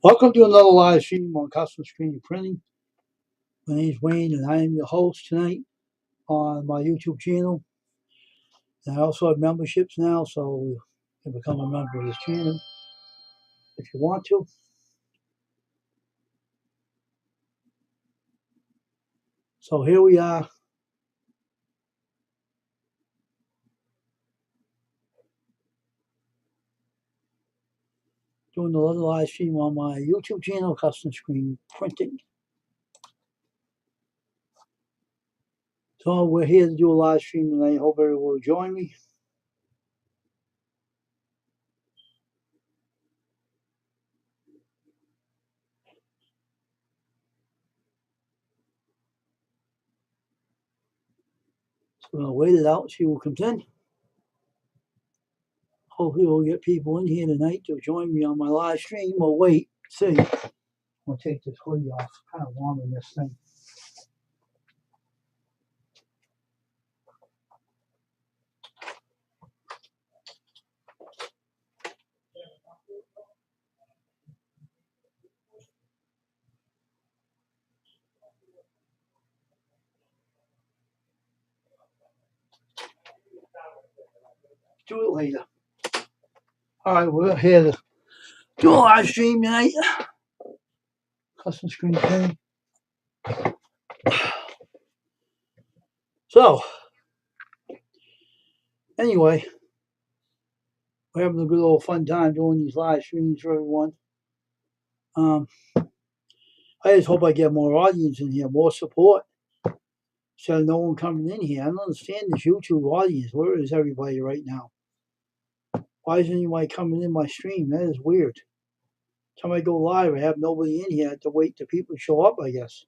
Welcome to another live stream on Custom Screen Printing. My name is Wayne and I am your host tonight on my YouTube channel. And I also have memberships now, so you can become a member of this channel if you want to. So here we are. Doing another live stream on my YouTube channel, Custom Screen Printing. So we're here to do a live stream tonight. I hope everyone will join me. So we're going to wait it out, see who comes in. Hopefully we'll get people in here tonight to join me on my live stream. We'll wait, see. I'm going to take this hoodie off. It's kind of warm in this thing. Do it later. All right, we're here to do a live stream tonight. Custom screen printing. So, anyway, we're having a good old fun time doing these live streams for everyone. I just hope I get more audience in here, more support. Instead of no one coming in here. I don't understand this YouTube audience. Where is everybody right now? Why isn't anybody coming in my stream? That is weird. Time I go live, I have nobody in here. I have to wait till people show up, I guess.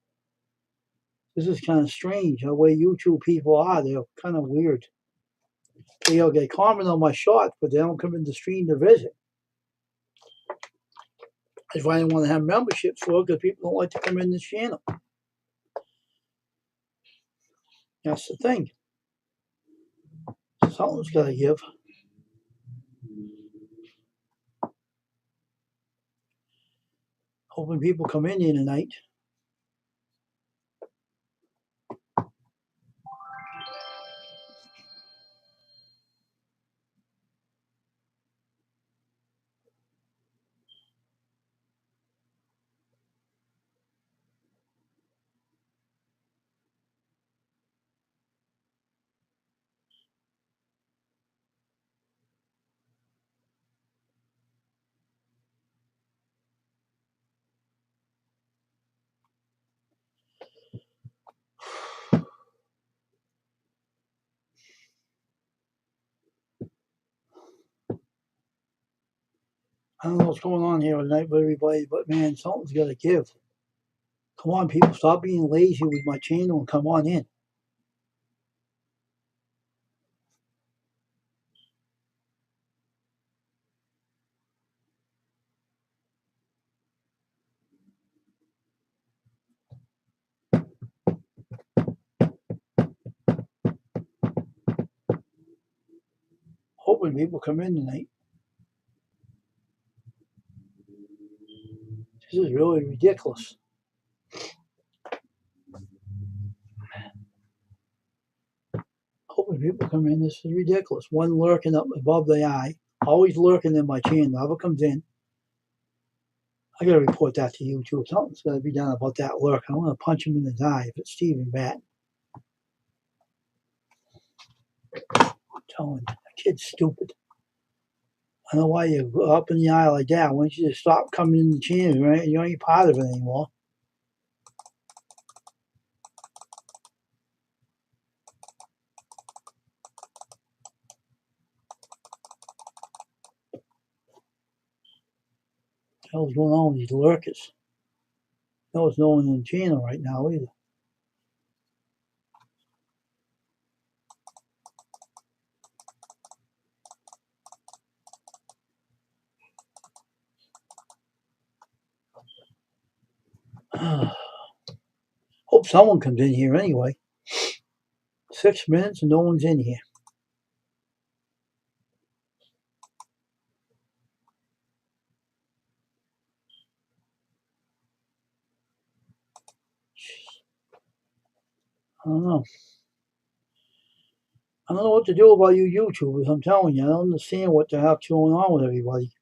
This is kind of strange. The way YouTube people are, they're kind of weird. They comment on my shots, but they don't come in the stream to visit. That's why I didn't want to have memberships for, because people don't like to come in this channel. That's the thing. Something's got to give. Hoping people come in here tonight. I don't know what's going on here tonight with everybody, but man, something's got to give. Come on, people, stop being lazy with my channel and come on in. Hoping people come in tonight. This is really ridiculous. Hoping people come in. This is ridiculous. One lurking up above the eye. Always lurking in my channel. Whoever comes in, I got to report that to YouTube. Something's got to be done about that lurk. I want to punch him in his eye if it's Stephen Batten. I'm telling you, that kid's stupid. I know why you go up in the eye like that. Why don't you just stop coming in the channel, right? You ain't part of it anymore. What the hell's going on with these lurkers? There's no one in the channel right now either. Hope someone comes in here anyway. 6 minutes and no one's in here. I don't know. I don't know what to do about you YouTubers. I'm telling you, I don't understand what the heck's going on with everybody.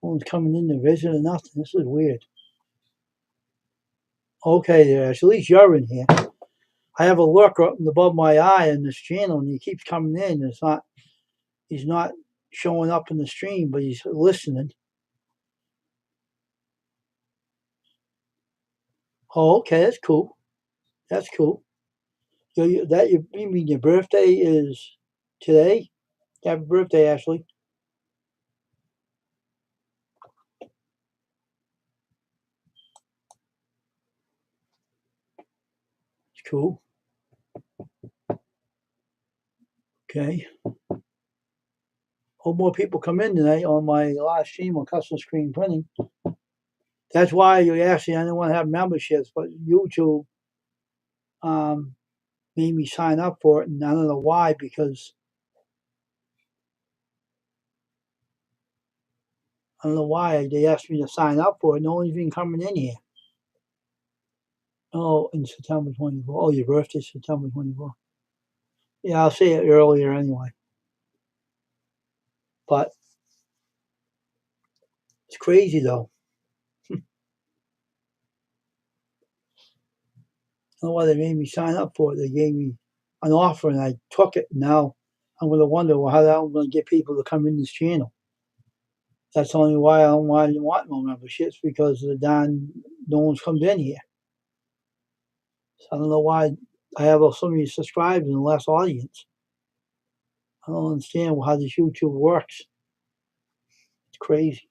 No one's coming in to visit or nothing. This is weird. Okay, there. At least you're in here. I have a lurker up above my eye in this channel, and he keeps coming in. It's not. He's not showing up in the stream, but he's listening. Oh, okay, that's cool. That's cool. You mean your birthday is today? Happy birthday, Ashley. It's cool. Okay. Hope more people come in tonight on my live stream on custom screen printing. That's why you actually I didn't want to have memberships, but YouTube made me sign up for it, and I don't know why because I don't know why they asked me to sign up for it. No one's even coming in here. Oh, in September 24. Oh, your birthday's September 24. Yeah, I'll say it earlier anyway. But it's crazy though. I don't know why they made me sign up for it. They gave me an offer and I took it. Now I'm going to wonder well, how I'm going to get people to come in this channel. That's only why I don't want no memberships because the no one's come in here. So I don't know why I have so many subscribers and less audience. I don't understand how this YouTube works. It's crazy.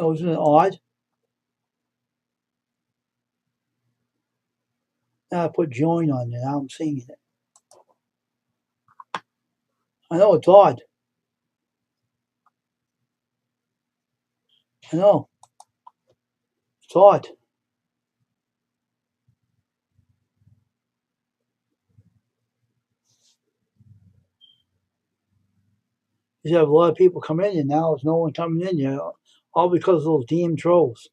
Oh, isn't it odd? Now I put join on there. Now I'm seeing it. I know it's odd. I know. It's odd. You have a lot of people come in, and now there's no one coming in here, all because of those damn trolls.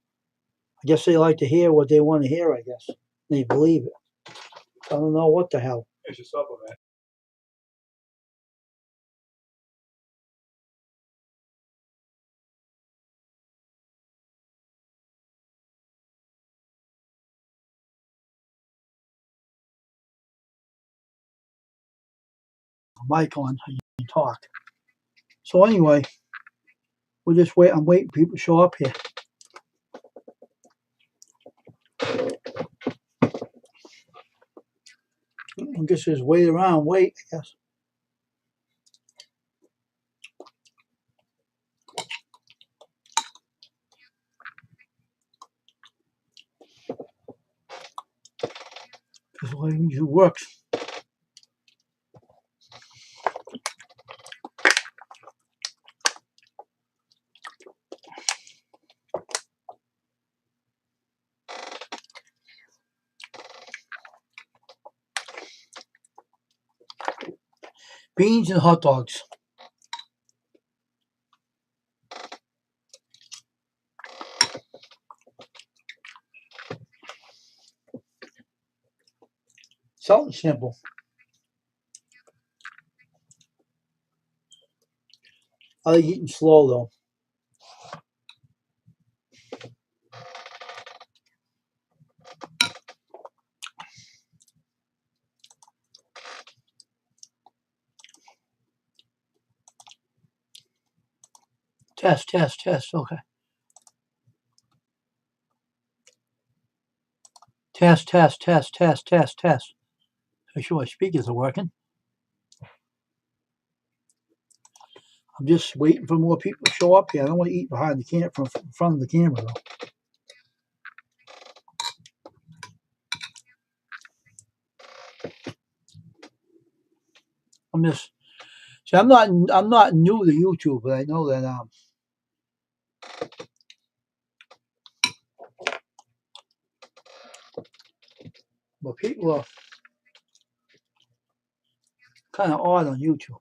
I guess they like to hear what they want to hear, I guess. They believe it. I don't know what the hell. It's a supplement. Mic on, so you can talk. So anyway, we'll just wait. I'm waiting for people to show up here. I guess just wait around, wait, I guess. Because the way it works. Beans and hot dogs. Something simple. I like eating slow though. Test, test, test. Okay. Test, test, test, test, test, test. Make sure my speakers are working. I'm just waiting for more people to show up here. I don't want to eat behind the camera, from in front of the camera though. I'm just See, I'm not new to YouTube, but I know that but people are kind of odd on YouTube.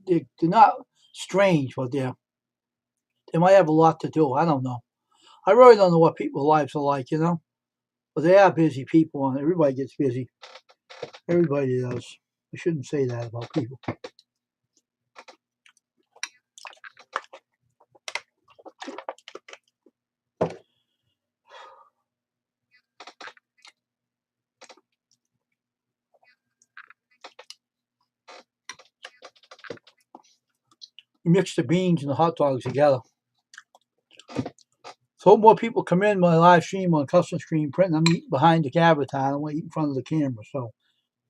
They're not strange, but they might have a lot to do. I don't know. I really don't know what people's lives are like, But they are busy people, and everybody gets busy. Everybody does. I shouldn't say that about people. You mix the beans and the hot dogs together. So more people come in my live stream on Custom Screen Print. I'm eating behind the avatar. I don't want to eat in front of the camera, so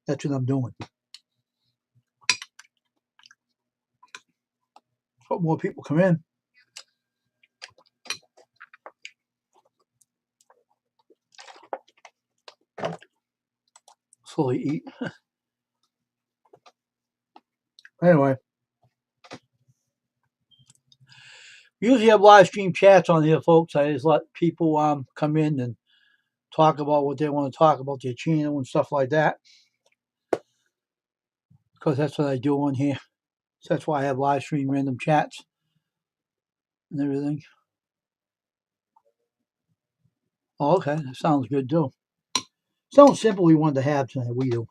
that's what I'm doing. So more people come in. Slowly eat. Anyway, we usually have live stream chats on here, folks. I just let people come in and talk about what they want to talk about, their channel and stuff like that. Because that's what I do on here. So that's why I have live stream random chats and everything. Oh, okay. That sounds good too. Sounds simple we wanted to have tonight. We do.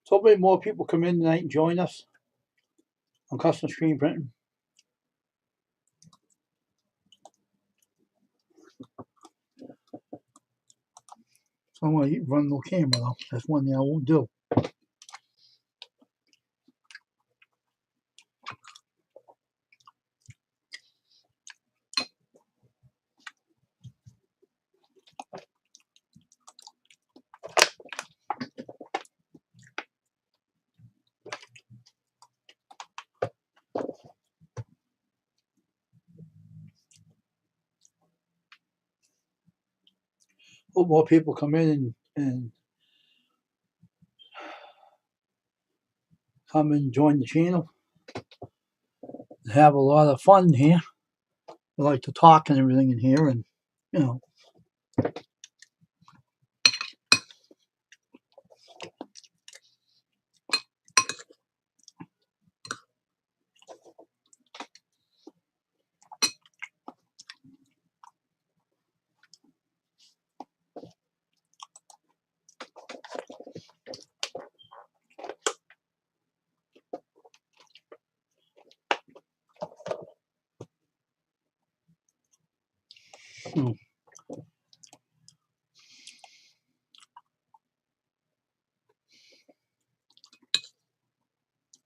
So hopefully more people come in tonight and join us on Custom Screen Printing. So I'm going to run no camera though. That's one thing I won't do. Hope more people come in and come and join the channel. And have a lot of fun here. We like to talk and everything in here, and you know.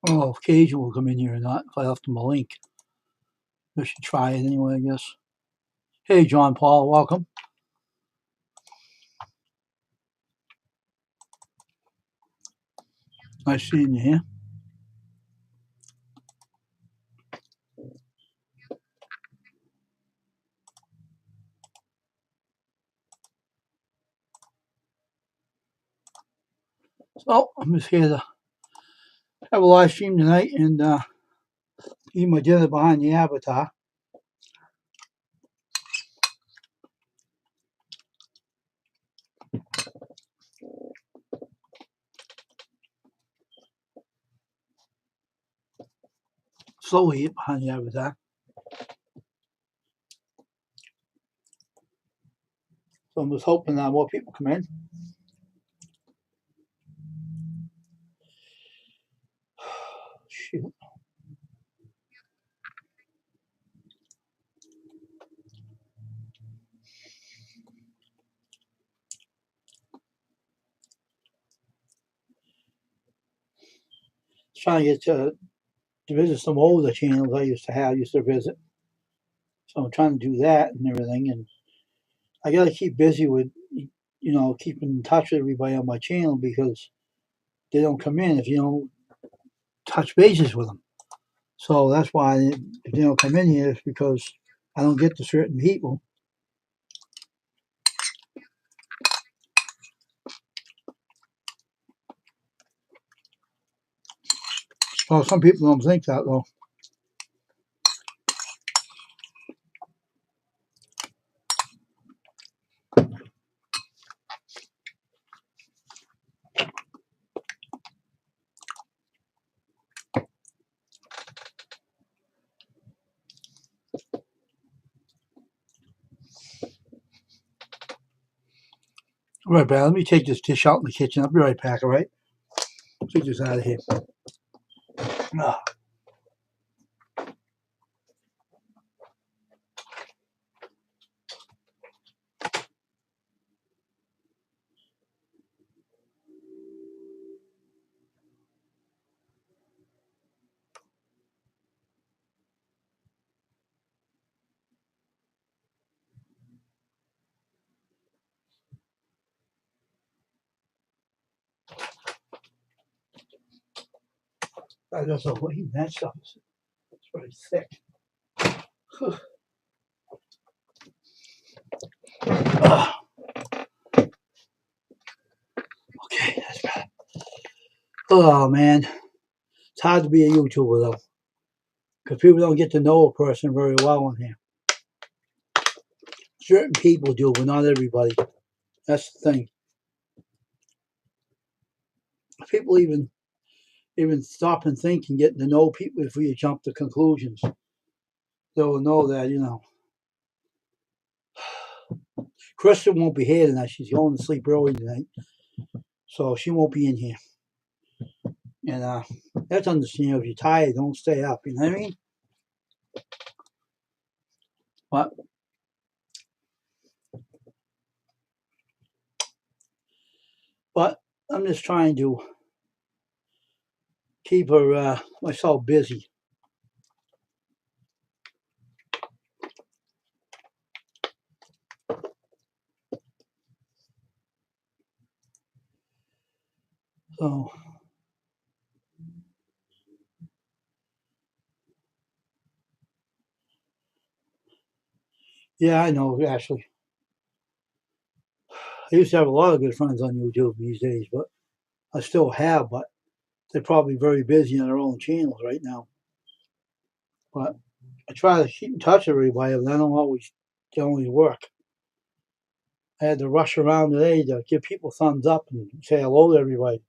Oh, if Cajun will come in here or not. If I left him a link, I should try it anyway, I guess. Hey, John Paul, welcome. Nice seeing you here. So I'm just here to have a live stream tonight and eat my dinner behind the avatar. Slowly eat behind the avatar. So I'm just hoping that more people come in. Shoot. Trying to get to visit some older channels I used to visit. So I'm trying to do that and everything, and I gotta keep busy with, keeping in touch with everybody on my channel because they don't come in if you don't touch bases with them. So that's why if they don't come in here, it's because I don't get to certain people. Well, some people don't think that though. All right, Brad, let me take this dish out in the kitchen. I'll be right back, all right? Take this out of here. Ah. I just don't eat that stuff. It's very thick. Ah. Okay, that's bad. Oh, man. It's hard to be a YouTuber, though, because people don't get to know a person very well on here. Certain people do, but not everybody. That's the thing. People even stop and think and get to know people before you jump to conclusions. They'll know that, Krista won't be here tonight. She's going to sleep early tonight. So she won't be in here. And that's understandable. If you're tired, don't stay up. You know what I mean? But I'm just trying to keep myself busy. So yeah, I know, Ashley. I used to have a lot of good friends on YouTube these days, but I still have, but they're probably very busy on their own channels right now. But I try to keep in touch with everybody, but I don't always work. I had to rush around today to give people thumbs up and say hello to everybody.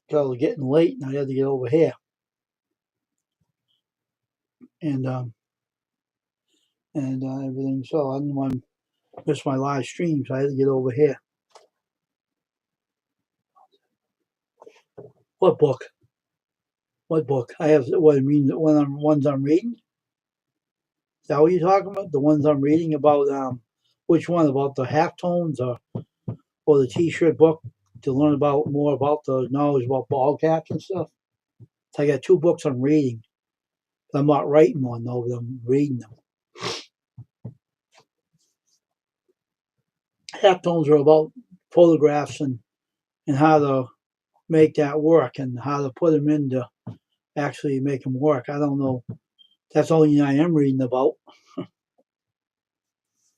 Because it was getting late and I had to get over here. And everything. So I didn't want to miss my live stream, so I had to get over here. What book? What book? I have what I mean. The ones I'm reading. Is that what you're talking about? The ones I'm reading about? Which one? About the half tones or the T-shirt book to learn about more about the knowledge about ball caps and stuff? So I got two books I'm reading. I'm not writing one though, but I'm reading them. Half tones are about photographs and how to make that work and how to put them in to actually make them work. I don't know. That's the only thing I am reading about.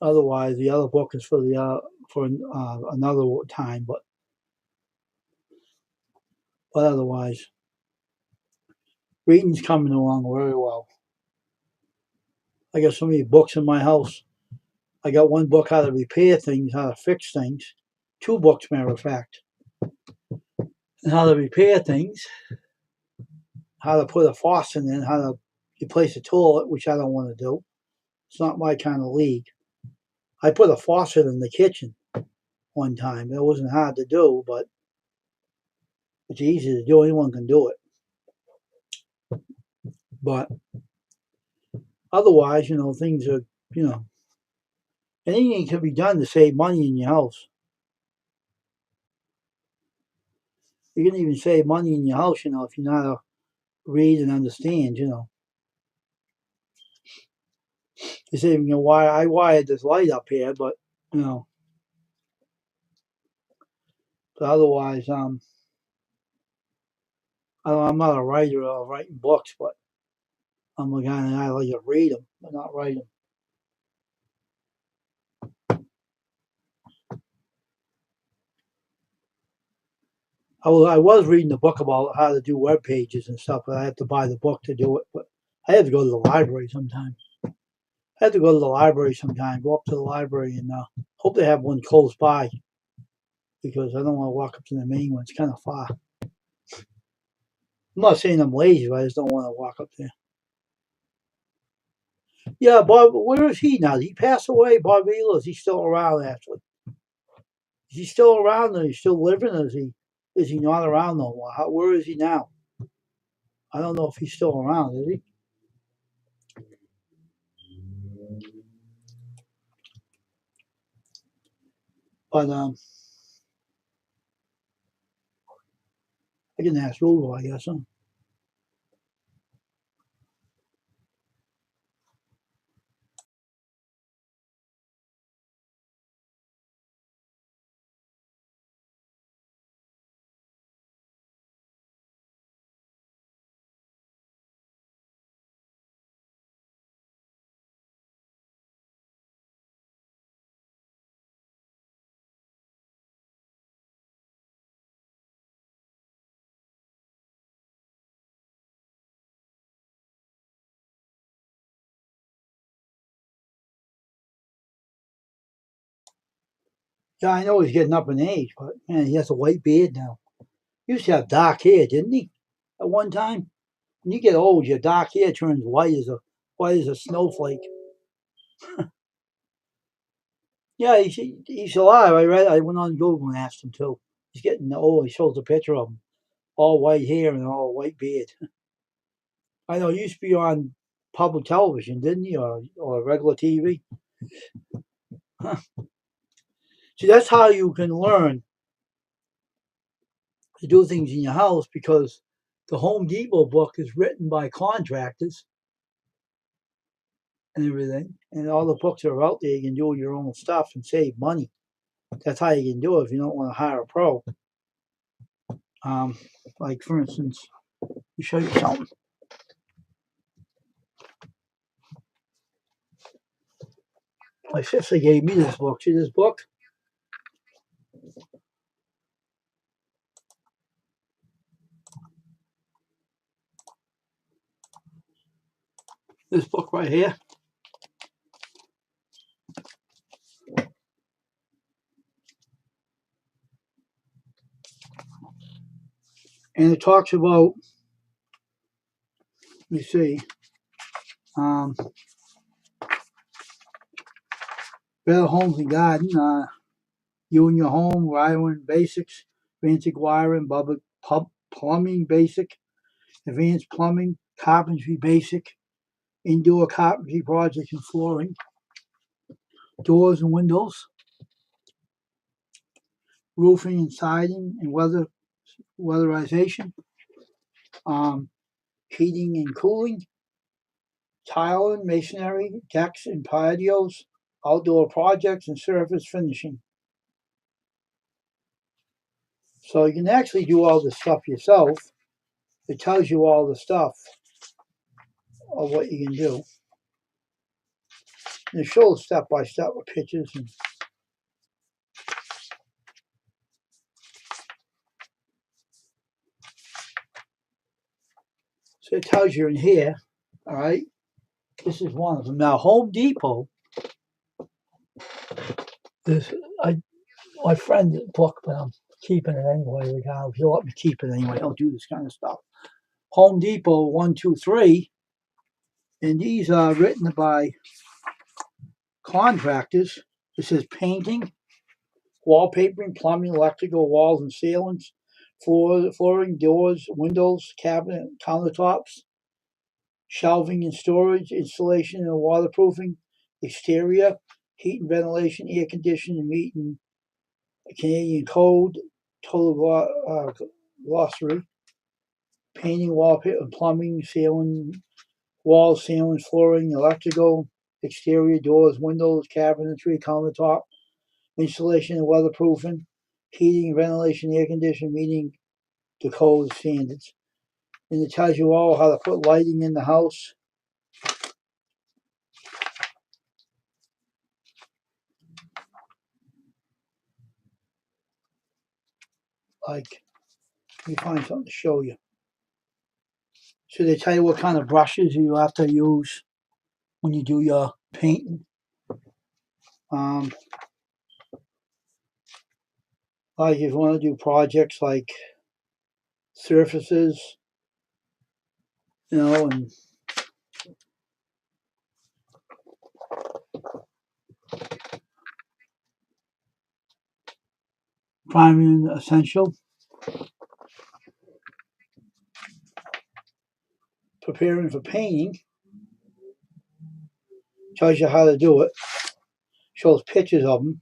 Otherwise, the other book is for another time. But otherwise, reading's coming along very well. I got so many books in my house. I got one book how to repair things, how to fix things. Two books, matter of fact, and how to repair things, how to put a faucet in, how to replace a toilet, which I don't want to do. It's not my kind of league. I put a faucet in the kitchen one time. It wasn't hard to do, but it's easy to do. Anyone can do it. But otherwise, things are, anything can be done to save money in your house. You can even save money in your house, if you know how to read and understand, You say, why I wired this light up here, but, you know. But otherwise, I'm not a writer of writing books, but I'm a guy that I like to read them, but not write them. I was reading a book about how to do web pages and stuff, but I had to buy the book to do it. But I had to go to the library sometime. I had to go to the library sometime, go up to the library and hope they have one close by because I don't want to walk up to the main one. It's kind of far. I'm not saying I'm lazy, but I just don't want to walk up there. Yeah, Bob, where is he now? Did he pass away, Bob Vila? Is he still around, actually? Is he still around? Is he still living? Or is he not around no more? Where is he now? I don't know if he's still around, is he? But I can ask Google, I guess. Huh? Yeah, I know he's getting up in age, but man, he has a white beard now. He used to have dark hair, didn't he? At one time, when you get old, your dark hair turns white as a snowflake. Yeah, he's alive. I went on Google and asked him too. He's getting old. He shows a picture of him, all white hair and all white beard. I know he used to be on public television, didn't he, or regular TV? Huh. See, that's how you can learn to do things in your house because the Home Depot book is written by contractors and everything, and all the books that are out there, you can do your own stuff and save money. That's how you can do it if you don't want to hire a pro. Um, like for instance, let me show you something. My sister gave me this book. See this book? This book right here. And it talks about, let me see, um, Better Homes and Garden, You and Your Home, Wiring Basics, Basic Wiring, Plumbing Basic, Advanced Plumbing, Carpentry Basic, Indoor Carpentry Projects and Flooring, Doors and Windows, Roofing and Siding and Weatherization, Heating and Cooling, Tiling, Masonry, Decks and Patios, Outdoor Projects and Surface Finishing. So you can actually do all this stuff yourself. It tells you all the stuff of what you can do. And it shows step by step with pictures and so it tells you in here, all right, this is one of them. Now Home Depot, this my friend's book, but I'm keeping it anyway. He'll let me keep it anyway. He'll do this kind of stuff. Home Depot 123, and these are written by contractors. It says painting, wallpapering, plumbing, electrical, walls and ceilings, flooring, doors, windows, cabinet, countertops, shelving and storage, installation and waterproofing, exterior, heat and ventilation, air conditioning, meeting Canadian code, total glossary, painting, wallpaper, plumbing, ceiling, walls, ceilings, flooring, electrical, exterior, doors, windows, cabinetry, countertop, Installation and weatherproofing, heating, ventilation, air conditioning, meeting the code standards. And it tells you all how to put lighting in the house. Like, let me find something to show you. So they tell you what kind of brushes you have to use when you do your painting. Like if you want to do projects like surfaces, and primary and essential. Preparing for painting tells you how to do it. Shows pictures of them.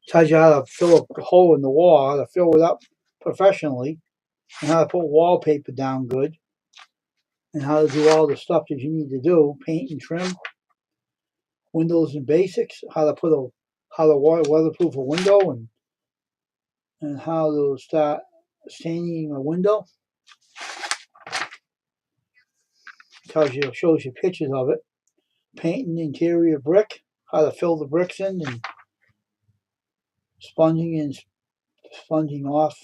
Tells you how to fill a hole in the wall, how to fill it up professionally, and how to put wallpaper down good, and how to do all the stuff that you need to do, paint and trim. Windows and basics, how to weatherproof a window, and how to start staining a window. Shows you pictures of it. Painting interior brick, how to fill the bricks in, and sponging off.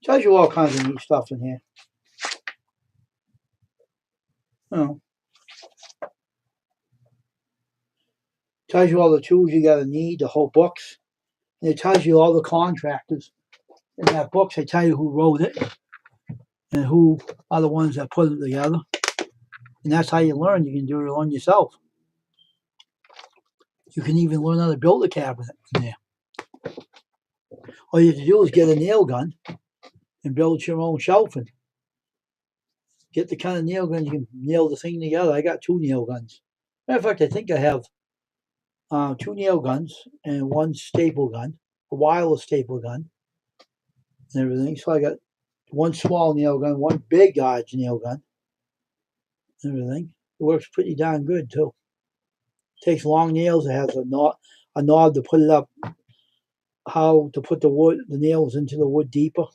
Tells you all kinds of neat stuff in here. Tells you all the tools you gotta need, the whole books. And it tells you all the contractors in that book. They tell you who wrote it and who are the ones that put it together. And that's how you learn. You can do it on yourself. You can even learn how to build a cabinet in there. All you have to do is get a nail gun and build your own shelving. Get the kind of nail gun you can nail the thing together. I got 2 nail guns. Matter of fact, I think I have 2 nail guns and 1 staple gun, a wireless staple gun, and everything. So I got 1 small nail gun, 1 big gauge nail gun, and everything. It works pretty darn good too. It takes long nails. It has a knob to put it up, how to put the nails into the wood deeper.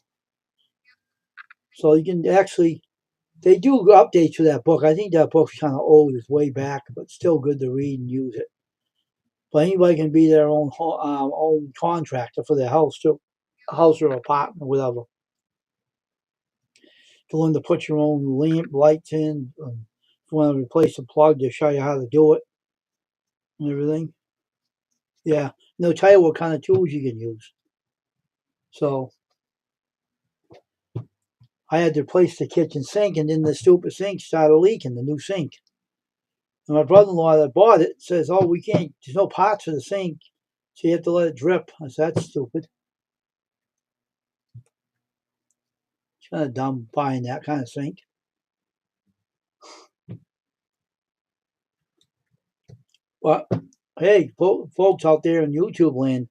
So you can actually, they do updates to that book. I think that book's kind of old. It's way back, but still good to read and use it. But anybody can be their own contractor for their house too, a house or apartment, or whatever. To learn to put your own lamp lights in. If you want to replace a plug, they'll show you how to do it and everything. Yeah, and they'll tell you what kind of tools you can use. So I had to replace the kitchen sink, and then the stupid sink started leaking, the new sink. And my brother-in-law that bought it says, "Oh, we can't. There's no parts for the sink, so you have to let it drip." I said, "That's stupid. It's kind of dumb buying that kind of sink." But hey, folks out there in YouTube land,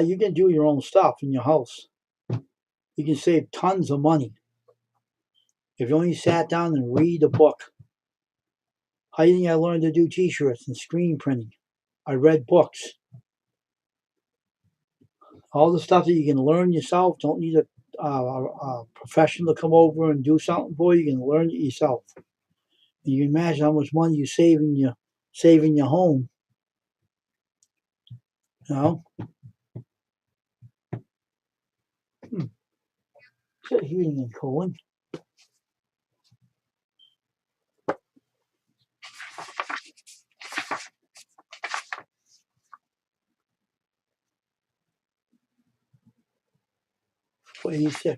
you can do your own stuff in your house. You can save tons of money if you only sat down and read a book. How do you think I learned to do T-shirts and screen printing? I read books. All the stuff that you can learn yourself. Don't need a professional to come over and do something for you. You can learn it yourself. And you can imagine how much money you save in your home. You know. Is it heating and cooling? $486.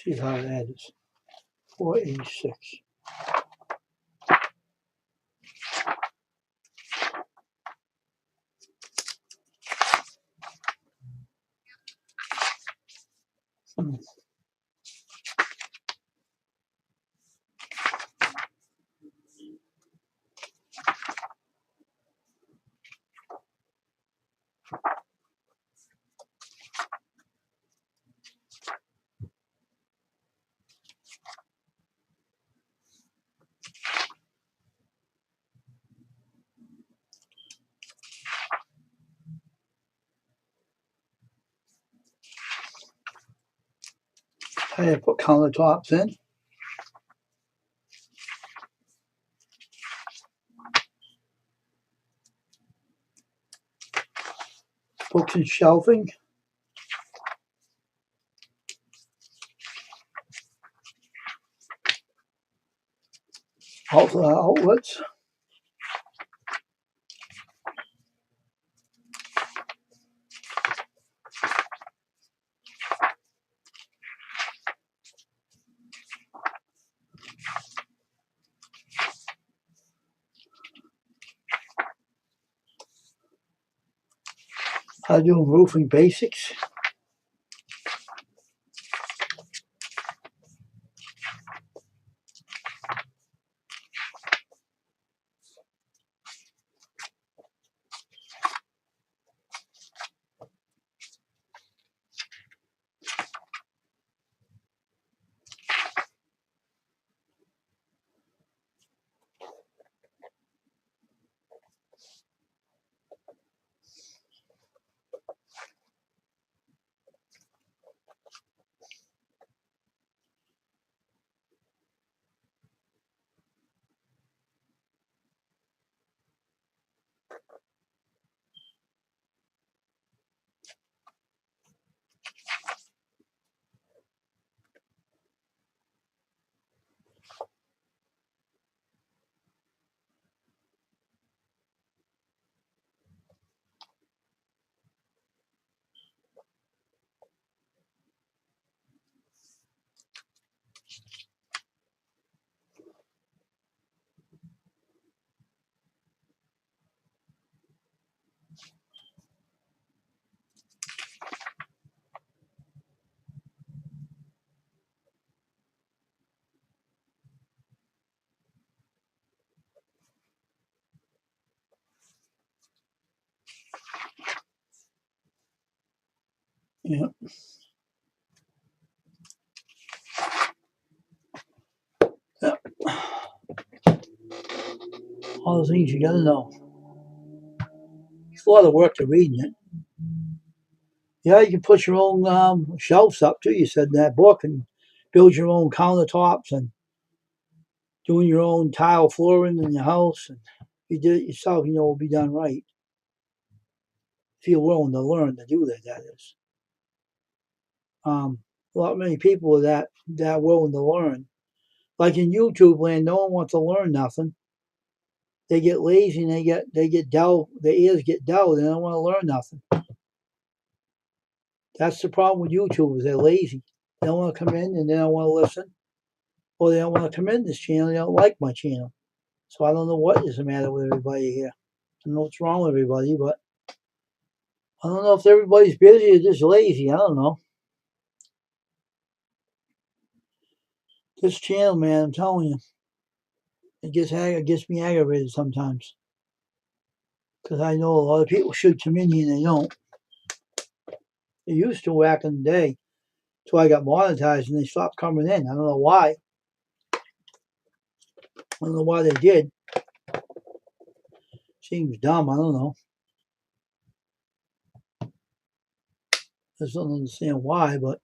See how that is. $486. I had to put countertops in. Books and shelving. Outlets. I do roofing basics. Yeah. Yeah. All the things you gotta know. It's a lot of work to reading it. Yeah, you can put your own shelves up too. You said in that book, and build your own countertops and doing your own tile flooring in your house. And if you did it yourself, you know it'll be done right. If you're willing to learn to do that, that is. A lot many people are that willing to learn. Like in YouTube land, no one wants to learn nothing. They get lazy and they get dull. Their ears get dull. They don't want to learn nothing. That's the problem with YouTubers. They're lazy. They don't want to come in and they don't want to listen, or they don't want to come in this channel. They don't like my channel. So I don't know what is the matter with everybody here. I don't know what's wrong with everybody, but I don't know if everybody's busy or just lazy. I don't know. This channel, man, I'm telling you, it gets me aggravated sometimes because I know a lot of people should come in here and they don't. They used to back in the day, so I got monetized and they stopped coming in. I don't know why. I don't know why they did. Seems dumb. I don't know. I just don't understand why, but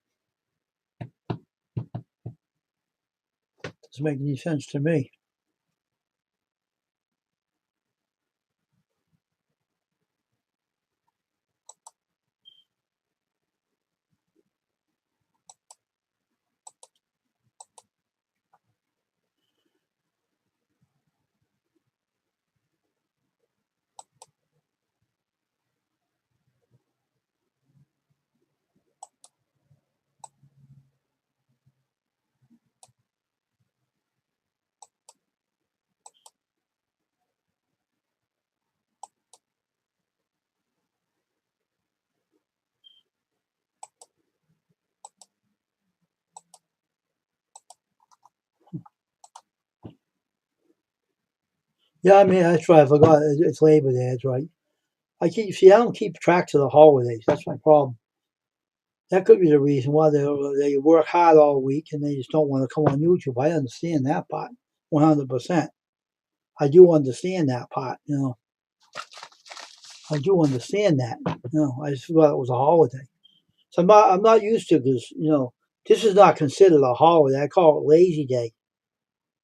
it doesn't make any sense to me. Yeah, I mean, that's right. I forgot. It's Labor Day. That's right. I don't keep track of the holidays. That's my problem. That could be the reason why they work hard all week and they just don't want to come on YouTube. I understand that part, 100%. I do understand that part. I do understand that. I just forgot it was a holiday. So I'm not used to because This is not considered a holiday. I call it lazy day.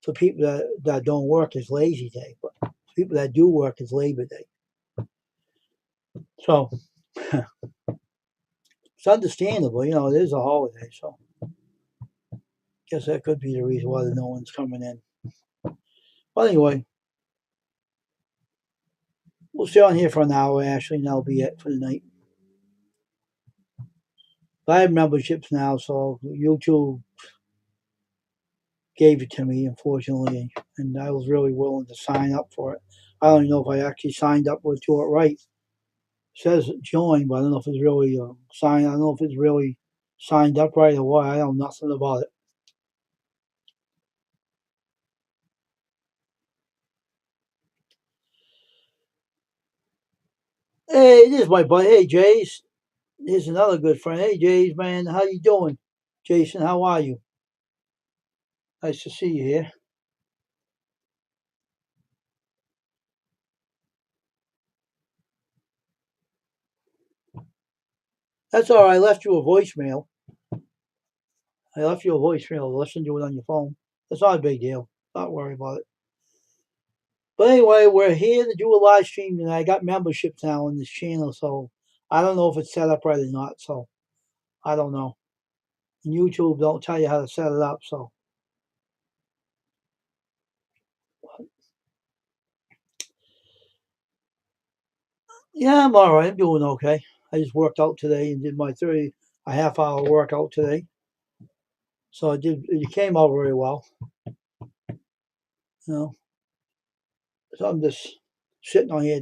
For people that don't work, it's lazy day. But people that do work, it's Labor Day. So it's understandable. You know, it is a holiday. So I guess that could be the reason why no one's coming in. But anyway, we'll stay on here for an hour, Ashley, and that'll be it for the night. I have memberships now, so YouTube gave it to me, unfortunately, and I was really willing to sign up for it. I don't even know if I actually signed up to it right. It says join, but I don't know if it's really signed. I don't know if it's really signed up right or what. I know nothing about it. Hey, it is my buddy. Hey, Jace. Here's another good friend. Hey, Jace, man, how you doing? Jason, how are you? Nice to see you here. That's all right. I left you a voicemail. I left you a voicemail. Listen to it on your phone. It's not a big deal. Don't worry about it. But anyway, we're here to do a live stream, and I got memberships now on this channel, so I don't know if it's set up right or not. So I don't know. And YouTube don't tell you how to set it up. So yeah, I'm all right. I'm doing okay. I just worked out today and did my 30 a half hour workout today. So I did. It came out very well. You know, so I'm just sitting on here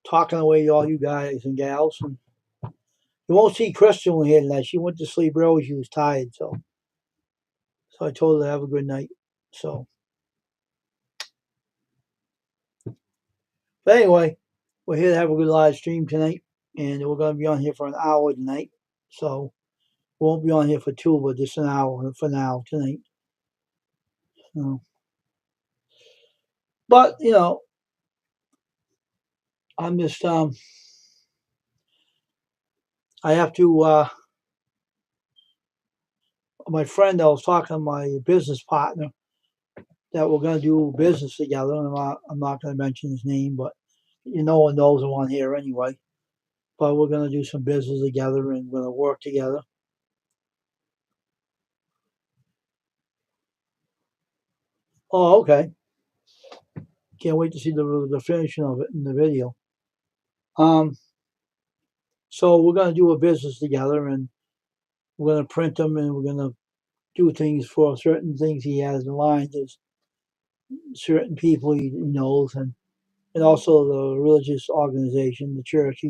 talking away to all you guys and gals. And you won't see Crystal here tonight. She went to sleep early. She was tired, so I told her to have a good night. So, but anyway, we're here to have a good live stream tonight, and we're going to be on here for an hour tonight. So we won't be on here for two, but just an hour for now tonight. So, but I'm just I have to. My friend, I was talking to my business partner that we're going to do business together, and I'm not going to mention his name, but no one knows him on here anyway. But we're going to do some business together, and we're going to work together. Oh, okay. Can't wait to see the finishing of it in the video. Um, so we're going to do a business together, and we're going to print them, and we're going to do things for certain things he has in mind. There's certain people he knows, and also the religious organization, the church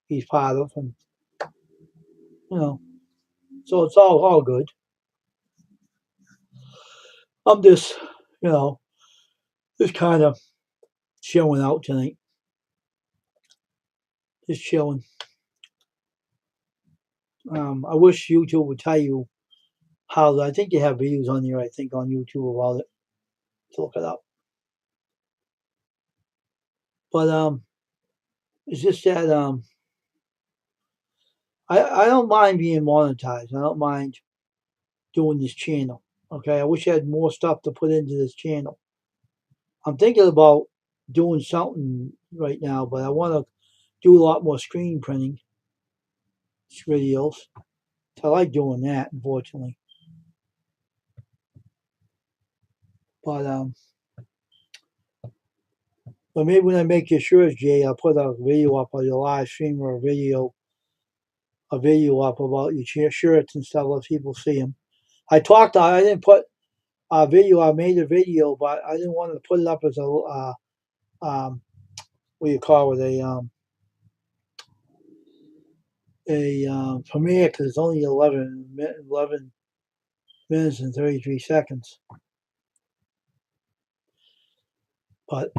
he's part of, and you know, so it's all good. I'm just, you know, just kind of chilling out tonight, just chilling. I wish YouTube would tell you how. I think they have videos on there. I think on YouTube about it. To look it up. But it's just that I don't mind being monetized. I don't mind doing this channel. Okay, I wish I had more stuff to put into this channel. I'm thinking about doing something right now, but I want to do a lot more screen printing videos. I like doing that, unfortunately. But maybe when I make your shirts, Jay, I'll put a video up on your live stream or a video up about your shirts and stuff. Let people see them. I didn't put a video. I made a video, but I didn't want to put it up as what do you call it, a premiere because it's only 11 minutes and 33 seconds. But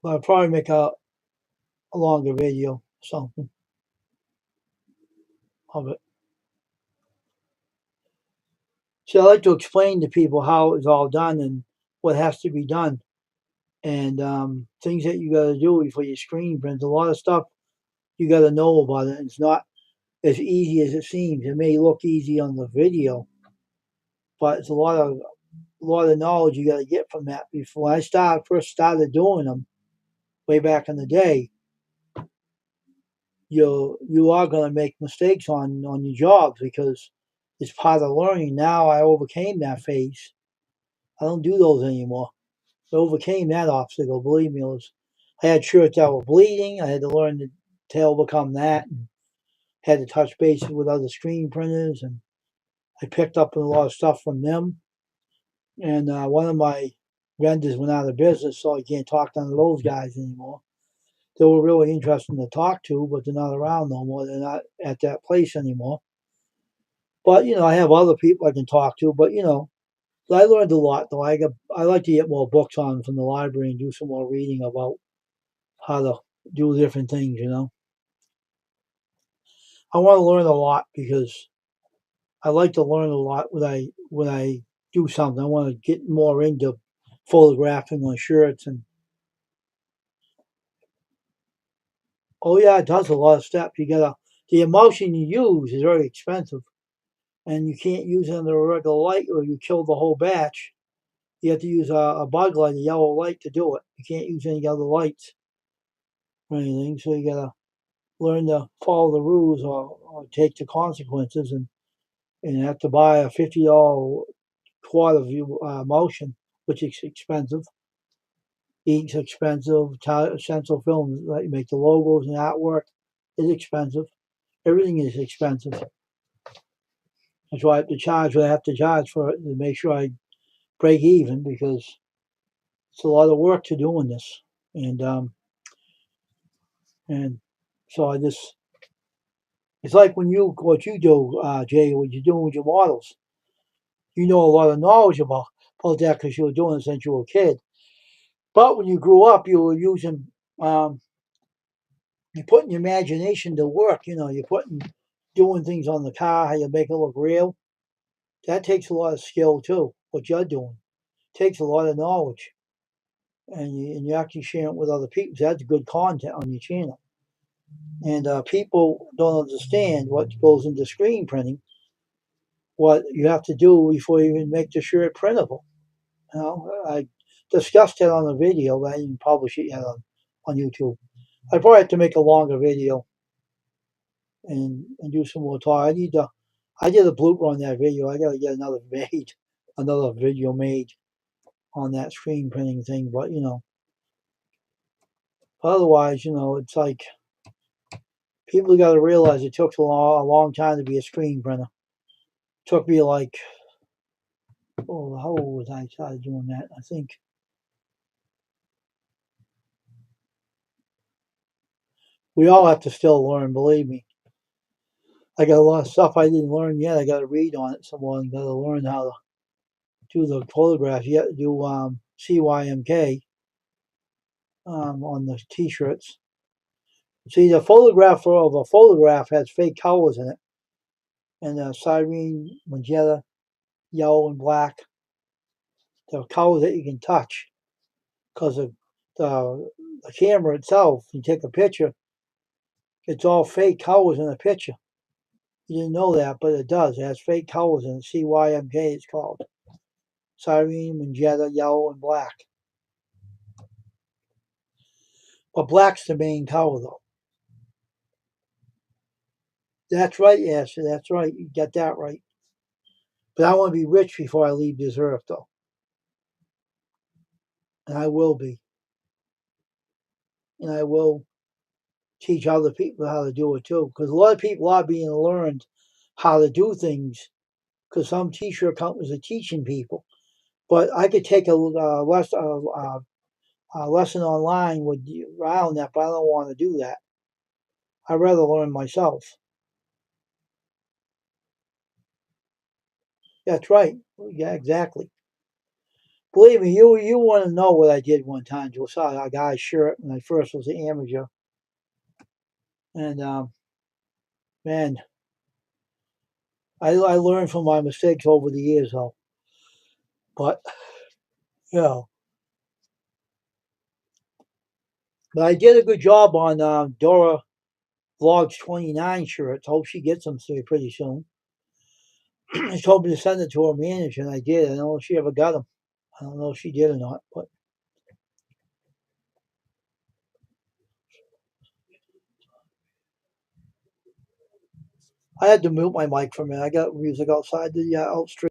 I'll probably make a longer video, something of it. So I like to explain to people how it's all done and what has to be done, and things that you got to do before your screen prints. A lot of stuff You got to know about it. It's not as easy as it seems. It may look easy on the video, but it's a lot of knowledge you got to get from that. Before when I first started doing them way back in the day, you are going to make mistakes on your jobs because it's part of learning. Now I overcame that phase. I don't do those anymore. I overcame that obstacle. Believe me, I had shirts that were bleeding. I had to learn to overcome that, and had to touch bases with other screen printers, and I picked up a lot of stuff from them. And one of my vendors went out of business, so I can't talk to none of those guys anymore. They were really interesting to talk to, but they're not around no more. They're not at that place anymore. But I have other people I can talk to. But I learned a lot though. I like to get more books on from the library and do some more reading about how to do different things. I want to learn a lot because I like to learn a lot when I do something. I want to get more into photographing on shirts and oh yeah, it does a lot of steps. The emulsion you use is very expensive, and you can't use it under a regular light or you kill the whole batch. You have to use a bug light, a yellow light to do it. You can't use any other lights or anything. So you gotta learn to follow the rules or take the consequences and have to buy a $50 quart of emulsion, which is expensive. Ink's expensive. Stencil film that you make the logos and artwork is expensive. Everything is expensive. That's why I have to charge what I have to charge for it to make sure I break even because it's a lot of work to doing this. And so it's like what you do, Jay, what you're doing with your models. You know a lot of knowledge about that because you were doing it since you were a kid. But when you grew up, you were um, you're putting your imagination to work. You're doing things on the car, how you make it look real. That takes a lot of skill too. What you're doing takes a lot of knowledge, and you're actually sharing it with other people. So that's good content on your channel. And people don't understand what goes into screen printing, what you have to do before you even make the shirt printable. I discussed it on a video, but I didn't publish it yet on YouTube. I probably have to make a longer video and do some more talk. I did a blooper on that video. I got to get another video made on that screen printing thing. But otherwise, it's like people got to realize it took a long time to be a screen printer. It took me like, oh, how old was I started doing that? I think we all have to still learn. Believe me, I got a lot of stuff I didn't learn yet. I got to read on it some more. I got to learn how to do the photographs. You have to do CYMK on the T-shirts. See, the photograph of a photograph has fake colors in it, and cyan, magenta, yellow, and black. The colors that you can touch, because of the camera itself. You take a picture, it's all fake colors in the picture. You didn't know that, but it does. It has fake colors in it. CYMK it's called. Cyan, magenta, yellow, and black. But black's the main color, though. That's right, Ashley. That's right. You got that right. But I want to be rich before I leave this earth, though. And I will be. And I will teach other people how to do it, too. Because a lot of people are being learned how to do things because some t-shirt companies are teaching people. But I could take a lesson online with around that, but I don't want to do that. I'd rather learn myself. That's right. Yeah, exactly. Believe me, you want to know what I did one time. I saw a guy's shirt when I first was an amateur, and man, I learned from my mistakes over the years, though. But you know, but I did a good job on Dora Vlogs 29 shirts. Hope she gets them pretty soon. She told me to send it to her manager, and I did. I don't know if she ever got them. I don't know if she did or not, but I had to mute my mic for a minute. I got music outside the out street.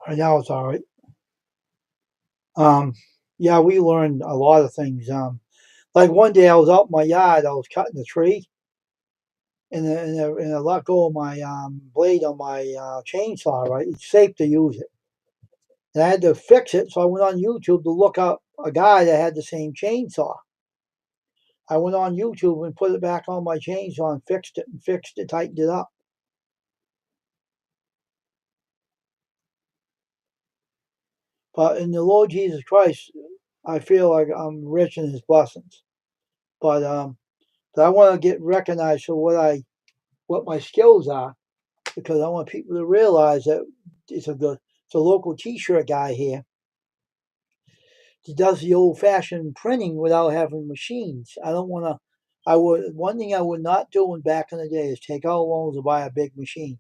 Right now it's all right. Um, yeah, we learned a lot of things. Like one day I was out in my yard, I was cutting a tree, and I let go of my blade on my chainsaw. Right, it's safe to use it, and I had to fix it. So I went on YouTube to look up a guy that had the same chainsaw. I went on YouTube and put it back on my chainsaw and fixed it, tightened it up. But in the Lord Jesus Christ, I feel like I'm rich in His blessings. But I want to get recognized for what my skills are, because I want people to realize that it's a local T-shirt guy here. He does the old-fashioned printing without having machines. I don't want to. One thing I would not do back in the day is take out loans and buy a big machine.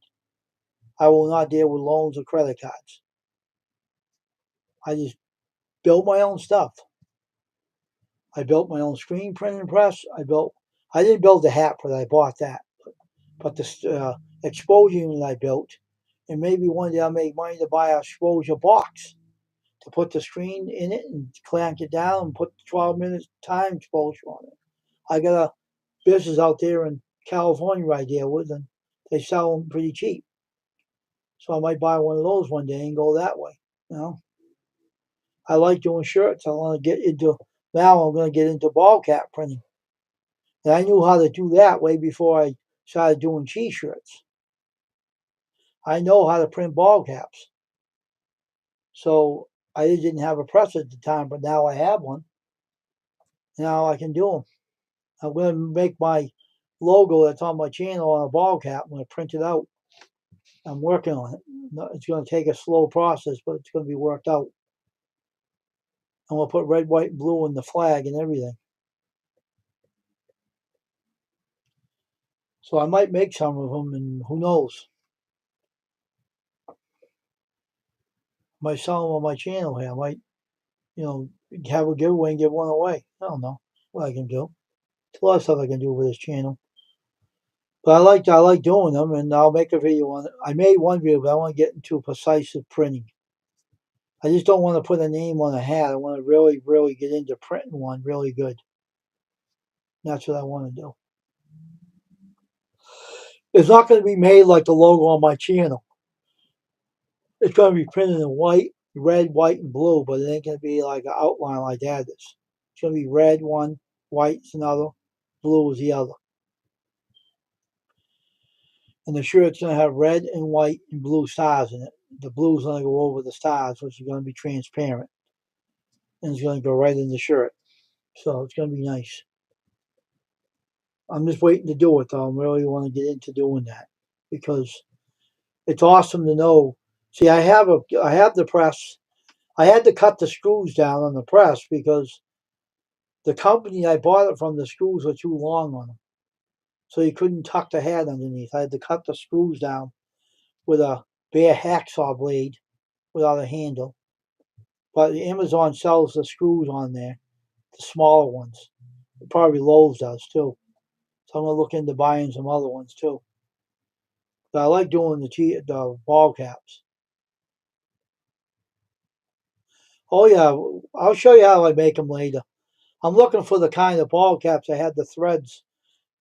I will not deal with loans or credit cards. I just build my own stuff. I built my own screen printing press. I didn't build the hat, but I bought that. But the exposure unit I built, and maybe one day I'll make money to buy a exposure box to put the screen in it and clamp it down and put 12 minutes time exposure on it. I got a business out there in California I deal with, and they sell them pretty cheap. So I might buy one of those one day and go that way. You know, I like doing shirts. I want to get into now. I'm going to get into ball cap printing, and I knew how to do that way before I started doing T-shirts. I know how to print ball caps. So I didn't have a press at the time, but now I have one. Now I can do them. I'm going to make my logo that's on my channel on a ball cap. I'm going to print it out. I'm working on it. It's going to take a slow process, but it's going to be worked out. I'm going to put red, white, and blue in the flag and everything. So I might make some of them, and who knows? I might sell them on my channel here. I might, have a giveaway and give one away. I don't know what I can do. There's a lot of stuff I can do with this channel. But I like doing them, and I'll make a video on it. I made one video, but I want to get into precise printing. I just don't want to put a name on a hat. I want to really, really get into printing one really good. That's what I want to do. It's not going to be made like the logo on my channel. It's going to be printed in white, red, white, and blue, but it ain't going to be like an outline like that is. It's going to be red one, white is another, blue is the other. And the shirt's going to have red and white and blue stars in it. The blue's going to go over the stars, which is going to be transparent. And it's going to go right in the shirt. So it's going to be nice. I'm just waiting to do it, though. I really want to get into doing that because it's awesome to know. See, I have the press. I had to cut the screws down on the press because the company I bought it from, the screws were too long on them. So you couldn't tuck the hat underneath. I had to cut the screws down with a bare hacksaw blade without a handle. But Amazon sells the screws on there, the smaller ones. Probably Lowe's does too. So I'm gonna look into buying some other ones too. But I like doing the ball caps. Oh yeah, I'll show you how I make them later. I'm looking for the kind of ball caps that had the threads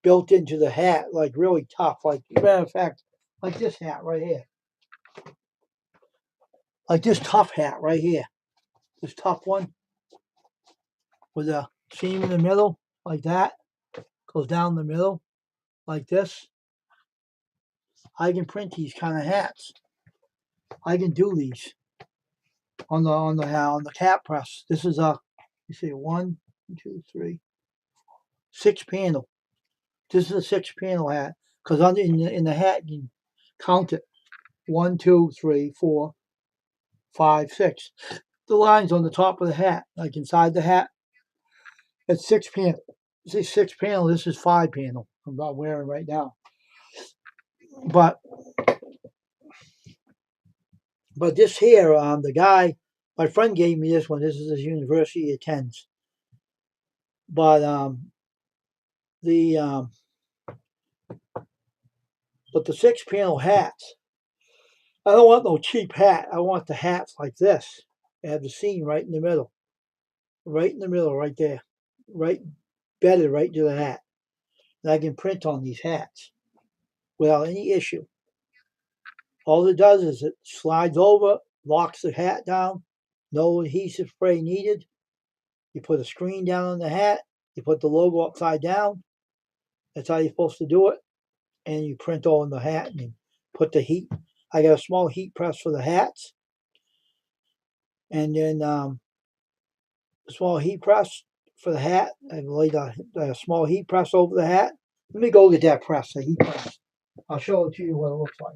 built into the hat, like really tough. Like matter of fact, like this hat right here, like this tough hat right here, this tough one with a seam in the middle, like that, goes down the middle, like this. I can print these kind of hats. I can do these on the cap press. This is a, you see, 1, 2, 3, 6 panel. This is a 6 panel hat because in the hat you count it 1, 2, 3, 4, 5, 6. The lines on the top of the hat, like inside the hat, it's 6 panel. This is 6 panel. This is 5 panel. I'm not wearing right now, but this here, the guy, my friend gave me this one. This is his university he attends. But the 6 panel hats, I don't want no cheap hat. I want the hats like this. They have the seam right in the middle. Right in the middle, right there. Right, bedded right to the hat. And I can print on these hats without any issue. All it does is it slides over, locks the hat down, no adhesive spray needed. You put a screen down on the hat, you put the logo upside down. That's how you're supposed to do it. And you print on the hat and you put the heat. I got a small heat press for the hats. And then a small heat press for the hat. I laid a small heat press over the hat. Let me go get that press, the heat press. I'll show it to you what it looks like.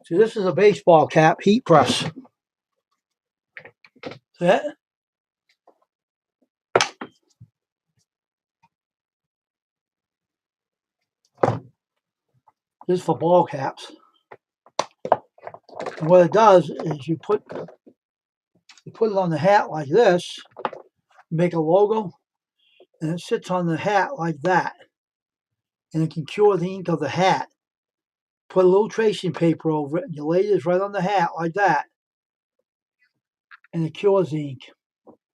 So this is a baseball cap heat press. See that? This is for ball caps. And what it does is you put it on the hat like this, make a logo, and it sits on the hat like that. And it can cure the ink of the hat. Put a little tracing paper over it, and you lay this right on the hat like that. And it cures the ink.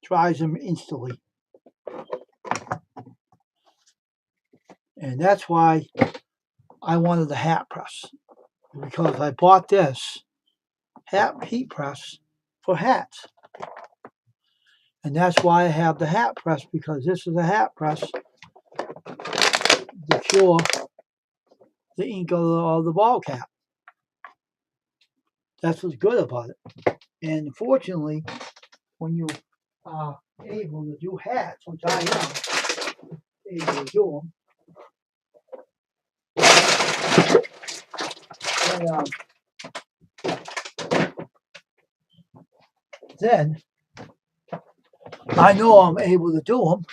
Dries them instantly. And that's why I wanted the hat press. Because I bought this hat heat press for hats. And that's why I have the hat press, because this is a hat press to cure the ink of the ball cap. That's what's good about it. And fortunately, when you are able to do hats, which I am able to do them, then I know I'm able to do them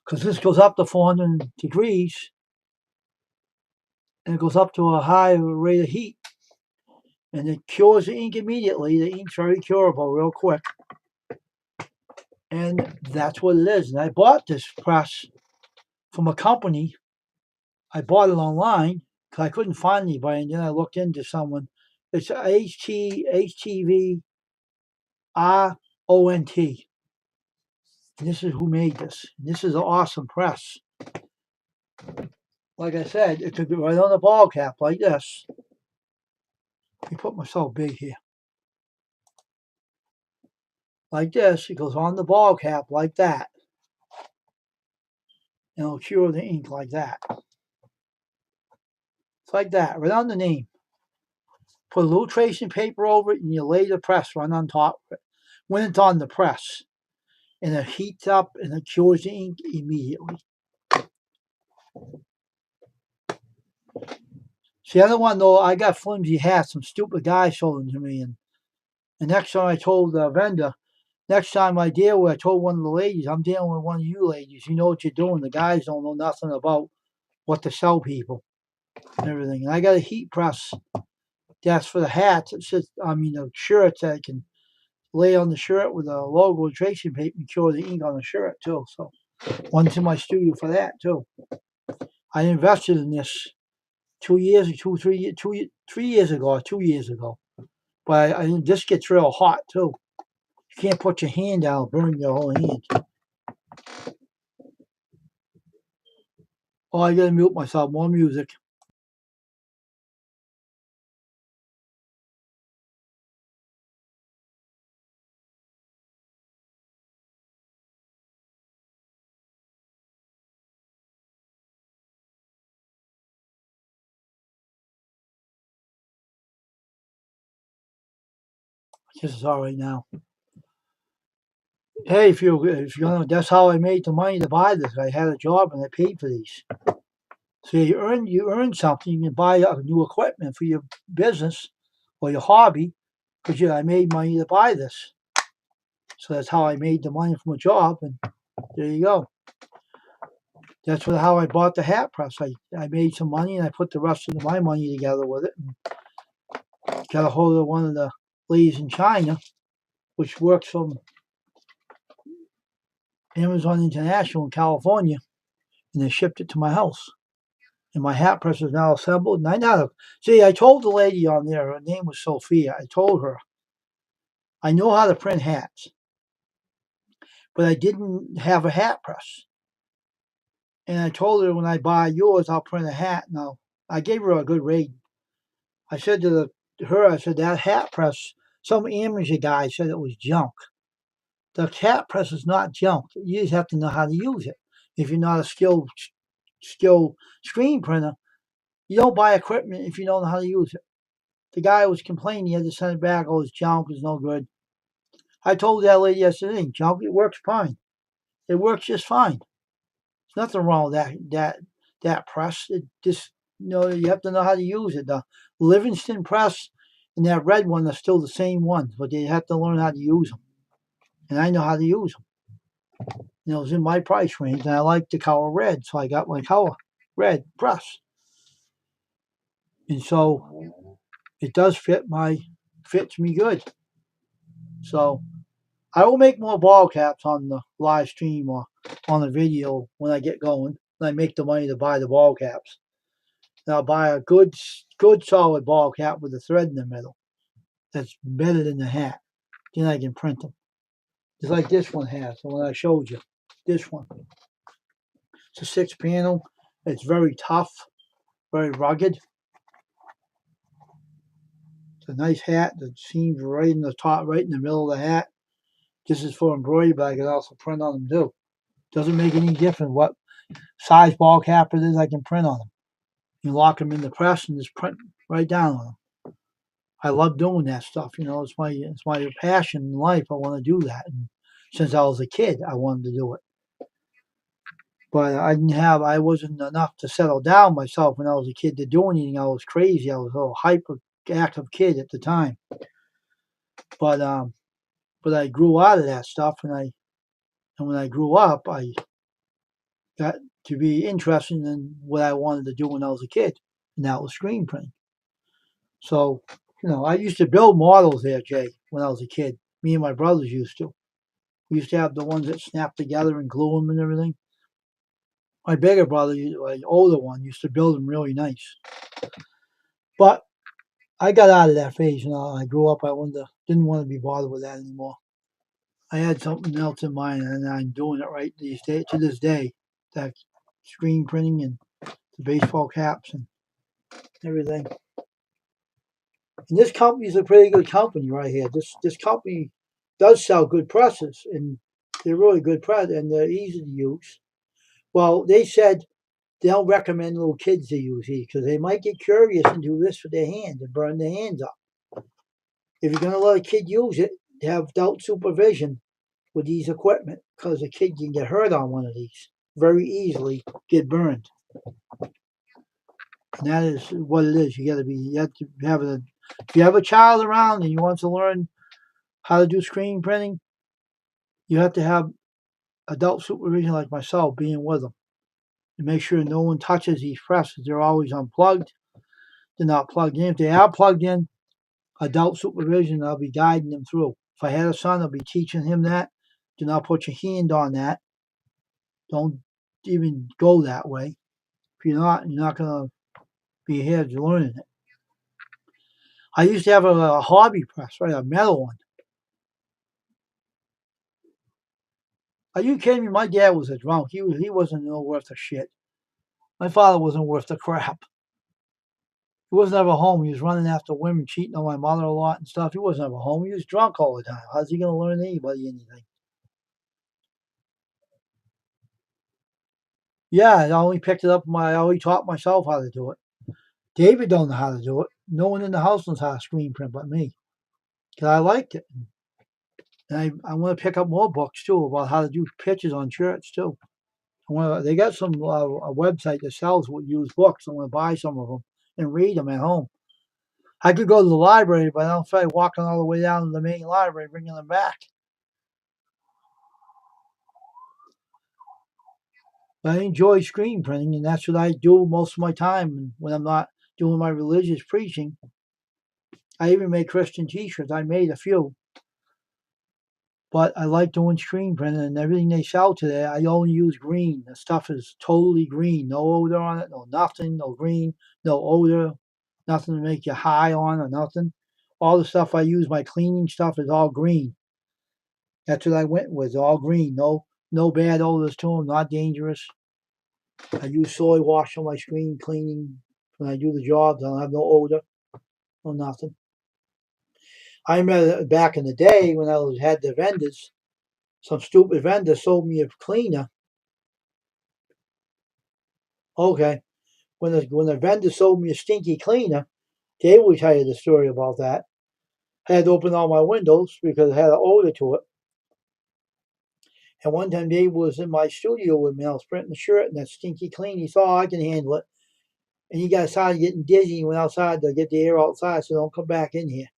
because this goes up to 400 degrees and it goes up to a high rate of heat and it cures the ink immediately. The ink's very curable real quick. And that's what it is. And I bought this press from a company. I bought it online because I couldn't find anybody. And then I looked into someone. It's HTV RONT. This is who made this. This is an awesome press. Like I said, it could be right on the ball cap like this. Let me put myself big here. Like this, it goes on the ball cap like that. And it'll cure the ink like that. It's like that, right on the name. Put a little tracing paper over it and you lay the press right on top of it. When it's on the press, and it heats up and it cures the ink immediately. See, I don't want no. I got flimsy hats. Some stupid guy sold them to me, and next time I told the vendor, next time I deal with, I told one of the ladies, I'm dealing with one of you ladies. You know what you're doing. The guys don't know nothing about what to sell people and everything. And I got a heat press that's for the hats. It's just, the shirts that I can lay on the shirt with a logo tracing paper and cure the ink on the shirt too. So one's in my studio for that too. I invested in this 2 years, 3 years ago, or 2 years ago. But this gets real hot too. You can't put your hand down, burn your whole hand. Oh, I gotta mute myself. More music. This is all right now. Hey, if you're gonna, that's how I made the money to buy this. I had a job and I paid for these. So you earn something. You can buy new equipment for your business or your hobby because I made money to buy this. So that's how I made the money from a job, and there you go. That's how I bought the hat press. I made some money and I put the rest of my money together with it and got a hold of one of the ladies in China, which works from Amazon International in California, and they shipped it to my house. And my hat press is now assembled. And I told the lady on there, her name was Sophia. I told her, I know how to print hats, but I didn't have a hat press. And I told her, when I buy yours, I'll print a hat. Now, I gave her a good rating. I said to her, I said, that hat press, some amateur guy said it was junk. The hat press is not junk. You just have to know how to use it. If you're not a skilled screen printer, you don't buy equipment if you don't know how to use it. The guy was complaining he had to send it back. Oh, it's junk. It's no good. I told that lady yesterday, junk, it works fine. It works just fine. There's nothing wrong with that press. It just, you have to know how to use it. The Livingston press and that red one are still the same ones, but you have to learn how to use them. And I know how to use them. It was in my price range, and I like the color red, so I got my color red press. And so it does fits me good. So I will make more ball caps on the live stream or on the video when I get going. When I make the money to buy the ball caps. And I'll buy a good solid ball cap with a thread in the middle that's embedded in the hat. Then I can print them. Just like this one has, the one I showed you. This one. It's a 6-panel. It's very tough, very rugged. It's a nice hat. The seams right in the top, right in the middle of the hat. This is for embroidery, but I can also print on them too. Doesn't make any difference what size ball cap it is, I can print on them. You lock them in the press and just print right down on them. I love doing that stuff. It's my passion in life. I want to do that. And since I was a kid, I wanted to do it. But I wasn't enough to settle down myself when I was a kid to do anything. I was crazy. I was a hyperactive kid at the time. But I grew out of that stuff, and when I grew up, I got to be interested in what I wanted to do when I was a kid, and that was screen printing. So, I used to build models there, Jay, when I was a kid. Me and my brothers used to. We used to have the ones that snap together and glue them and everything. My bigger brother, my older one, used to build them really nice. But I got out of that phase. I grew up. I didn't want to be bothered with that anymore. I had something else in mind, and I'm doing it right to this day. That screen printing and the baseball caps and everything. And this company is a pretty good company right here. This company does sell good presses, and they're really good presses, and they're easy to use. Well, they said they'll recommend little kids to use these because they might get curious and do this with their hands and burn their hands up. If you're going to let a kid use it, have adult supervision with these equipment because a kid can get hurt on one of these very easily, get burned. And that is what it is. You have to have if you have a child around and you want to learn how to do screen printing, you have to have adult supervision like myself being with them to make sure no one touches these presses. They're always unplugged. They're not plugged in. If they are plugged in, adult supervision, I'll be guiding them through. If I had a son, I'll be teaching him that. Do not put your hand on that. Don't even go that way. If you're not going to be here learning it. I used to have a hobby press, right, a metal one. Are you kidding me? My dad was a drunk. He wasn't no worth a shit. My father wasn't worth the crap. He wasn't ever home. He was running after women, cheating on my mother a lot and stuff. He wasn't ever home. He was drunk all the time. How's he going to learn anybody anything? Yeah, I only picked it up. I only taught myself how to do it. David don't know how to do it. No one in the house knows how to screen print but me. Because I liked it. And I want to pick up more books too about how to do pictures on shirts too. They got some a website that sells used books. I want to buy some of them and read them at home. I could go to the library, but I don't feel like walking all the way down to the main library bringing them back. But I enjoy screen printing, and that's what I do most of my time when I'm not doing my religious preaching. I even make Christian T-shirts. I made a few. But I like doing screen printing, and everything they sell today, I only use green. The stuff is totally green. No odor on it, no nothing, no green, no odor, nothing to make you high on or nothing. All the stuff I use, my cleaning stuff is all green. That's what I went with, all green. No bad odors to them, not dangerous. I use soy wash on my screen cleaning when I do the jobs. I don't have no odor, no nothing. I remember back in the day when had the vendors, some stupid vendor sold me a cleaner. Okay, when the vendor sold me a stinky cleaner, Dave will tell you the story about that. I had to open all my windows because it had an odor to it. And one time Dave was in my studio with me. I was printing the shirt and that stinky clean. He saw I can handle it. And he got outside getting dizzy and went outside to get the air outside, so don't come back in here.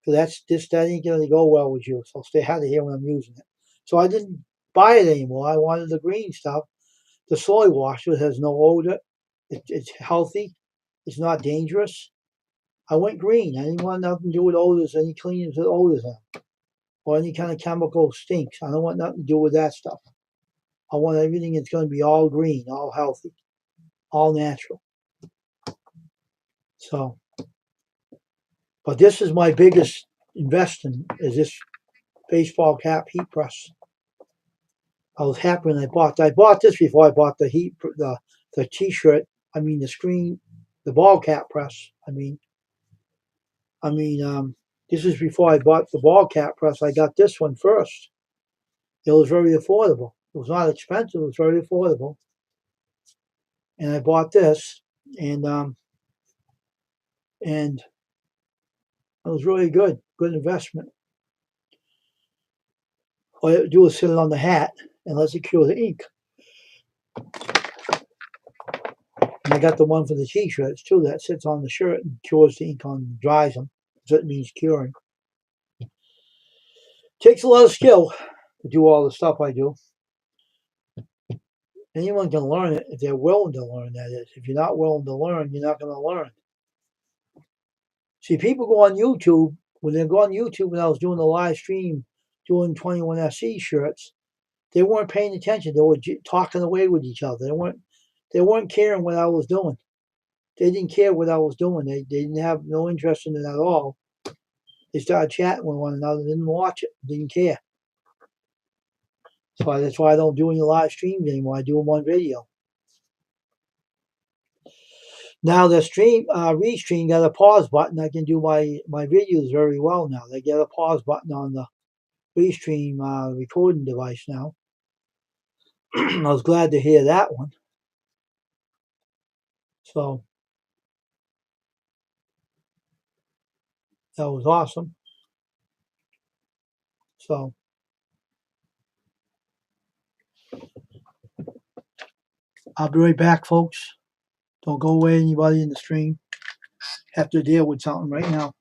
Because that ain't going to go well with you. So stay out of here when I'm using it. So I didn't buy it anymore. I wanted the green stuff. The soy wash, it has no odor. It's healthy. It's not dangerous. I went green. I didn't want nothing to do with odors, any cleaners with odors in them, or any kind of chemical stinks. I don't want nothing to do with that stuff. I want everything that's going to be all green, all healthy, all natural. So, but this is my biggest investment is this baseball cap heat press. I was happy when I bought this before I bought the t-shirt. I mean the screen, the ball cap press. This is before I bought the ball cap press. I got this one first. It was very affordable. It was not expensive. It was very affordable. And I bought this, and it was really good investment. All you have to do is sit it on the hat and let it cure the ink. And I got the one for the t-shirts too that sits on the shirt and cures the ink on, dries them. So it means curing. Takes a lot of skill to do all the stuff I do. Anyone can learn it if they're willing to learn, that is. If you're not willing to learn, you're not going to learn. See, people go on YouTube. When they go on YouTube, when I was doing the live stream, doing 21SC shirts, they weren't paying attention. They were talking away with each other. They weren't caring what I was doing. They didn't care what I was doing. They didn't have no interest in it at all. They started chatting with one another, didn't watch it, didn't care. So that's why I don't do any live streams anymore. I do them on video. Now the restream got a pause button. I can do my videos very well now. They get a pause button on the restream recording device now. I was glad to hear that one. So that was awesome. So I'll be right back, folks. Don't go away anybody in the stream. Have to deal with something right now.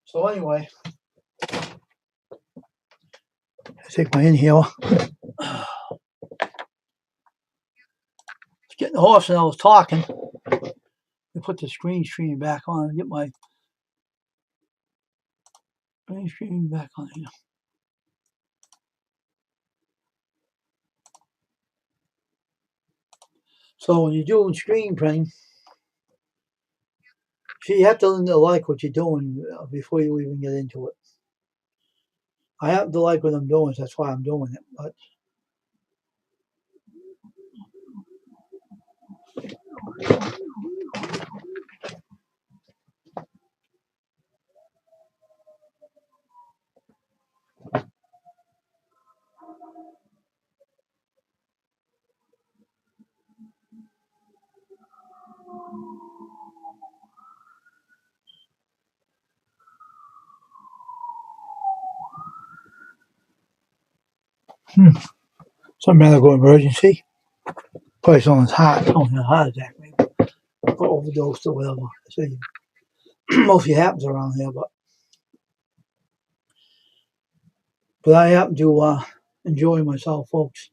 So anyway, take my inhaler. Getting hoarse and I was talking. I put the screen stream back on and get my screen stream back on here. So when you're doing screen printing, see, you have to learn to like what you're doing before you even get into it. I happen to like what I'm doing, so that's why I'm doing it. But some medical emergency. Probably someone's heart, someone had a heart attack, maybe, or overdosed or whatever. So mostly happens around here, but I happen to enjoy myself, folks.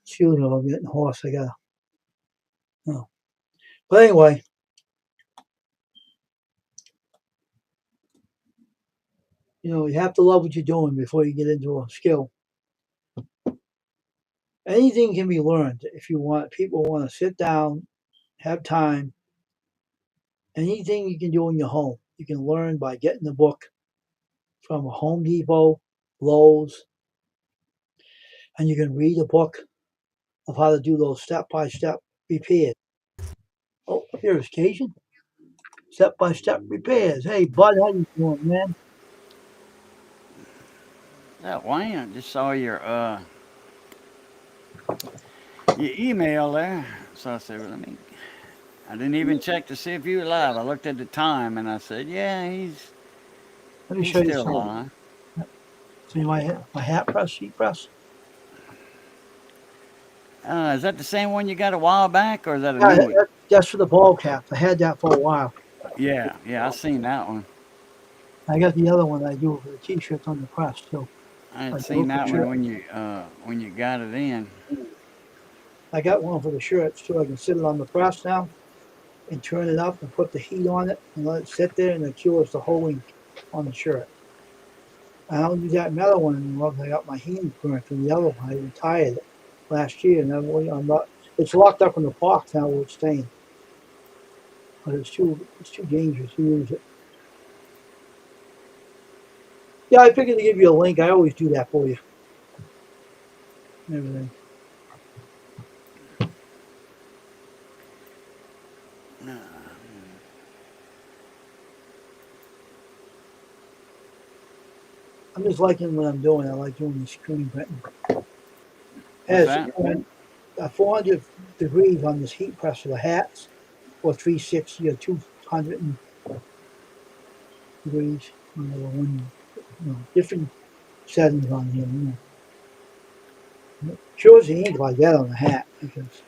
Excuse me, I'm getting hoarse. I gotta. No. But anyway, you have to love what you're doing before you get into a skill. Anything can be learned if you want. People want to sit down, have time. Anything you can do in your home, you can learn by getting a book from a Home Depot, Lowe's, and you can read a book of how to do those step-by-step repairs. Oh, here's Cajun. Step-by-step repairs. Hey, Bud, how you doing, man? Wayne, I just saw your email there. So I said, well, I didn't even check to see if you were live. I looked at the time and I said, yeah, Let me he's show you still something. live. See my hat press, sheet press. Is that the same one you got a while back, or is that a Yeah, new one? that's for the ball cap. I had that for a while. Yeah, I seen that one. I got the other one I do for the t-shirts on the press too. I I had do seen it for that one shirt. when you got it in. I got one for the shirts too. I can sit it on the press now and turn it up and put the heat on it and let it sit there and it cures the whole ink on the shirt. I don't use that metal one anymore because I got my hands burnt from the other one. I retired it last year and I'm not. It's locked up in the box now where it's staying, but it's too dangerous to use it. Yeah, I figured to give you a link. I always do that for you. And everything. I'm just liking what I'm doing. I like doing the screen printing. What's Has that? 400 degrees on this heat press for the hats, or 360 or 200 degrees on the one, different settings on here. Cures the ink like that on the hat because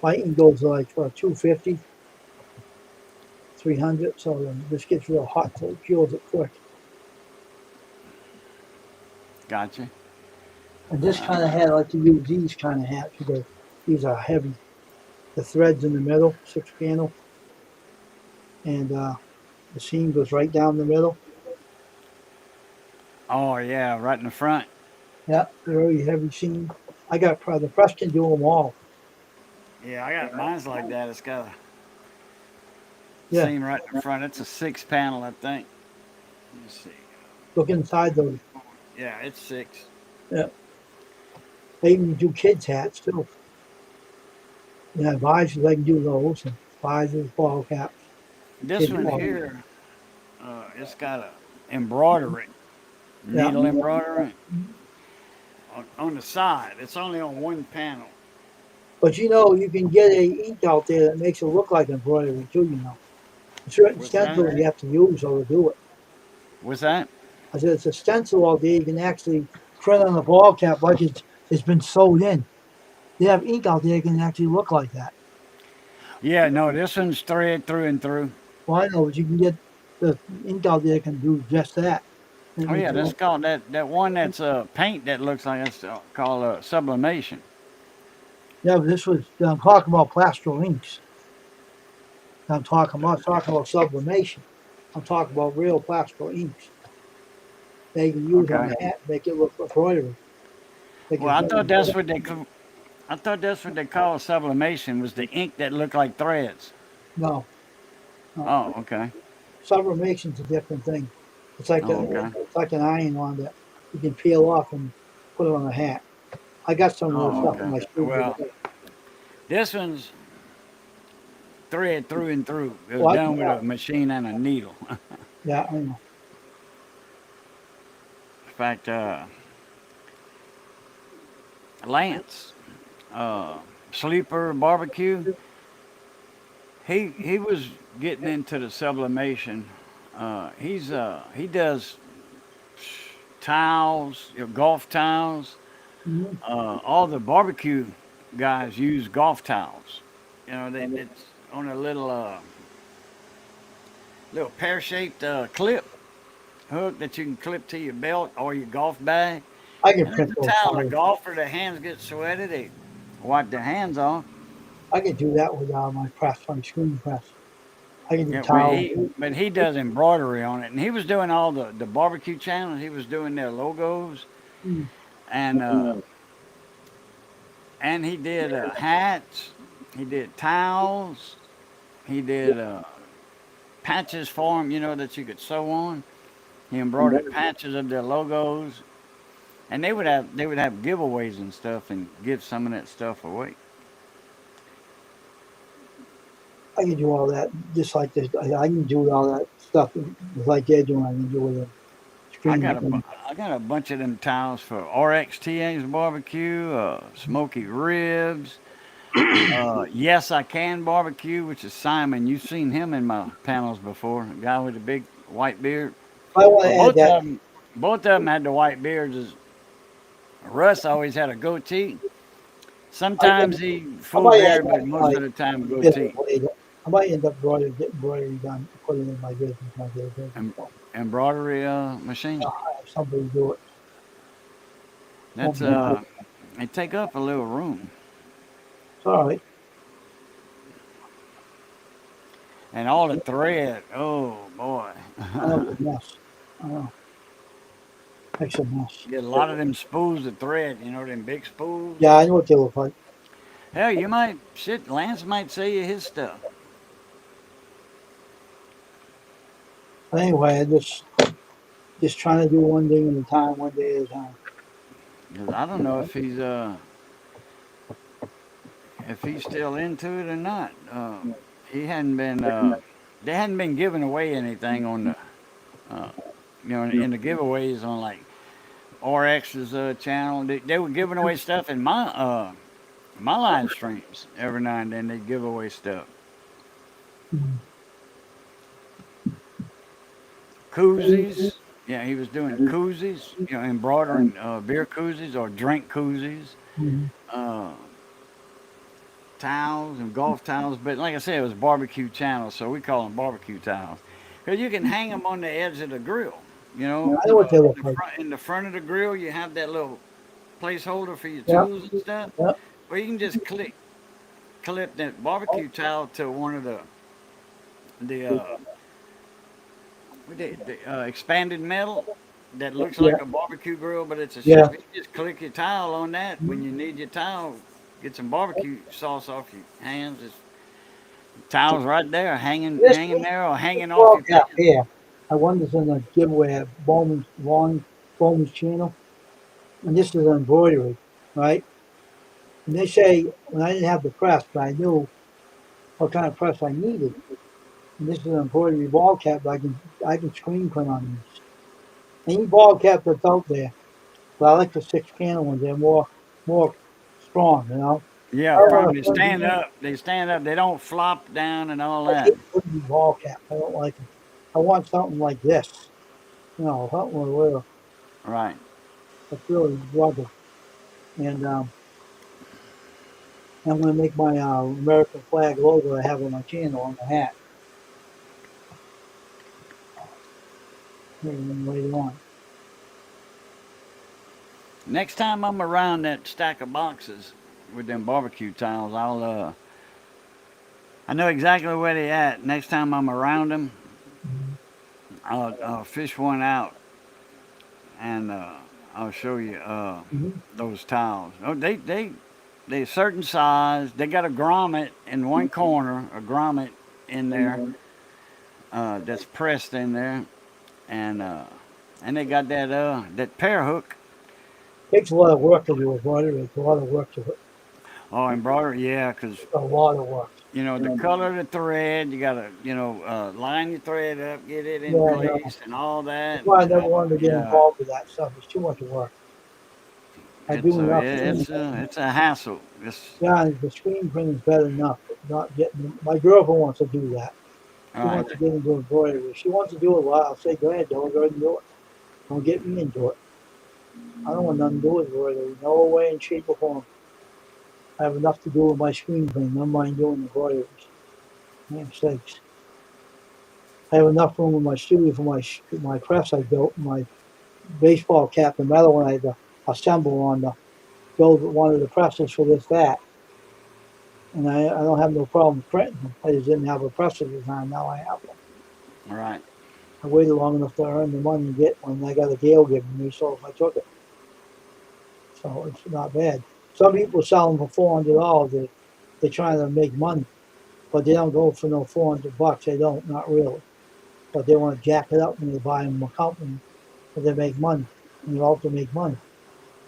my ink goes like 250, 300, so this gets real hot, so it cures it quick. Gotcha. And this kind of hat, I like to use these kind of hats because these are heavy. The threads in the middle, 6 panel, and the seam goes right down the middle. Oh yeah, right in the front. Yeah, very heavy seam. I got the press can do them all. Yeah, I got mine's like that. It's got a Yeah, seam right in the front. It's a 6 panel, I think. Let me see. look inside those. Yeah, it's 6. Yeah, they even do kids hats too. Yeah, visors. I can do those and visors, ball caps, This kids one ball. here, it's got a embroidery, Yeah, needle embroidery on the side. It's only on one panel. but you can get a ink out there that makes it look like embroidery too. Certain What's that? stencils you have to use or to do it. What's that? I said it's a stencil all day. You can actually print on the ball cap like it's been sewed in. They have ink out there that can actually look like that. Yeah, no, this one's thread through and through. Well, I know, but you can get the ink out there that can do just that. And Oh make yeah, it that's look, called that one that's paint that looks like it's called sublimation. yeah, but this was I'm talking about plaster inks. I'm not talking about sublimation. I'm talking about real plaster inks. They can use on Okay. the hat, make it look embroidery. Like Well, it's I thought that's what they call sublimation was the ink that looked like threads. no, no. Oh, okay. Sublimation's a different thing. It's like Oh, okay. it's like an iron on that you can peel off and put it on a hat. I got some of those Oh, stuff in okay. my studio. Well, this one's thread through and through. It was Well, done with a machine and a needle. yeah, I know. In fact, Lance, Sleeper Barbecue, he was getting into the sublimation. He does towels, golf towels. Mhm. All the barbecue guys use golf towels. It's on a little pear-shaped clip hook that you can clip to your belt or your golf bag. I can And there's print a those towel. A towels. golfer, their hands get sweaty. They wipe their hands off. I can do that with my press, my screen press. I can do Yeah, towels. but he does embroidery on it, and he was doing all the barbecue channels. He was doing their logos, Mm. and he did hats. He did towels. He did patches for them, that you could sew on. He embroidered patches of their logos, and they would have giveaways and stuff, and give some of that stuff away. I can do all that just like this. I can do all that stuff just like they're doing. I can do with a I screen. got I got a bunch of them towels for RXTA's barbecue, Smoky Ribs. Yes, I Can barbecue, which is Simon. You've seen him in my panels before. A guy with a big white beard. I want Well, to add that. both of them had the white beards. Russ always had a goatee. I can. Sometimes he I full might add beard, that but to most my of the time business goatee. later. I might end up getting embroidery done, put it in my business one day. Em- Embroidery machine. I'll have somebody do it. Won't That's be hard. they take up a little room, It's all right. and all the thread. Oh boy, I know it's a mess. I know. Makes a mess. get a lot of them spools of thread. Them big spools. Yeah, I know what they look like. Hell, you might shit. Lance might sell you his stuff. But anyway, I just trying to do one thing at a time, one day at a time. 'Cause I don't know if he's still into it or not. He hadn't been. They hadn't been giving away anything on the. Uh, in the giveaways on like RX's channel. They were giving away stuff in my live streams every now and then. They'd give away stuff. Mhm. Koozies. Yeah, he was doing koozies. Embroidering beer koozies or drink koozies. Mhm. Uh, Towels and golf towels, but like I said, it was barbecue channel, so we call them barbecue towels because you can hang them on the edge of the grill. Yeah, I know what they look like. In the front of the grill, you have that little placeholder for your Yep, tools and stuff. yep. Or you can just clip that barbecue towel to one of the expanded metal, that looks Yeah, like a barbecue grill, but it's a yeah. chef. You just click your towel on that when you need your towel. Get some barbecue sauce off your hands. It's towels right there, This hanging there, or hanging off ball your cap pan. here, I won this in a giveaway at Bowman's channel, and this is embroidery, right? And they say when I didn't have the press, but I knew what kind of press I needed. And this is an embroidery ball cap. I can screen print on these. Any ball cap that's out there, but I like the 6 panel ones. They're more strong, you know. I Yeah, don't firm. want They a flimsy stand one. up. They stand up. They don't flop down and all I that. hate flimsy ball cap. I don't like them. I want something like this, you know, something with Right. that's really rugged. And I'm going to make my American flag logo I have on my channel on the hat later on. Next time I'm around that stack of boxes with them barbecue towels, I know exactly where they at. Next time I'm around them, Mm-hmm. I'll fish one out and I'll show you Mm-hmm. those towels. Oh, they a certain size. They got a grommet in one corner, a grommet in there that's pressed in there, and uh, and they got that pear hook. Takes a lot of work to do a embroidery. It's a lot of work to it. Oh, embroidery, yeah, 'cause A lot of work. the color of the thread, you gotta line your thread up, get it in Yeah, no. place, and all That's that. why I And, never wanted to get yeah, involved with that stuff. It's too much work. I do enough screen printing. it's a hassle. It's Yeah, the screen printing is better enough, but not getting. My girlfriend wants to do that. all She right. wants to get into embroidery. If she wants to do it, well, I'll say, go ahead, don't go ahead and do it. Don't get me into it. I don't want nothing to do with embroidery. No way in shape or form. I have enough to do with my screen printing. I don't mind doing embroideries. Damn sakes. I have enough room in my studio for my press I built, my baseball cap, the metal one I had to assemble on the build one of the presses for that. And I don't have no problem printing them. I just didn't have a press at the time. Now I have one. All right. I waited long enough to earn the money to get one. I got a deal given me, so I took it. So it's not bad. Some people sell them for $400. They're trying to make money, but they don't go for no $400. They don't, not really. But they want to jack it up when they buy them a company, but they make money. And they also make money.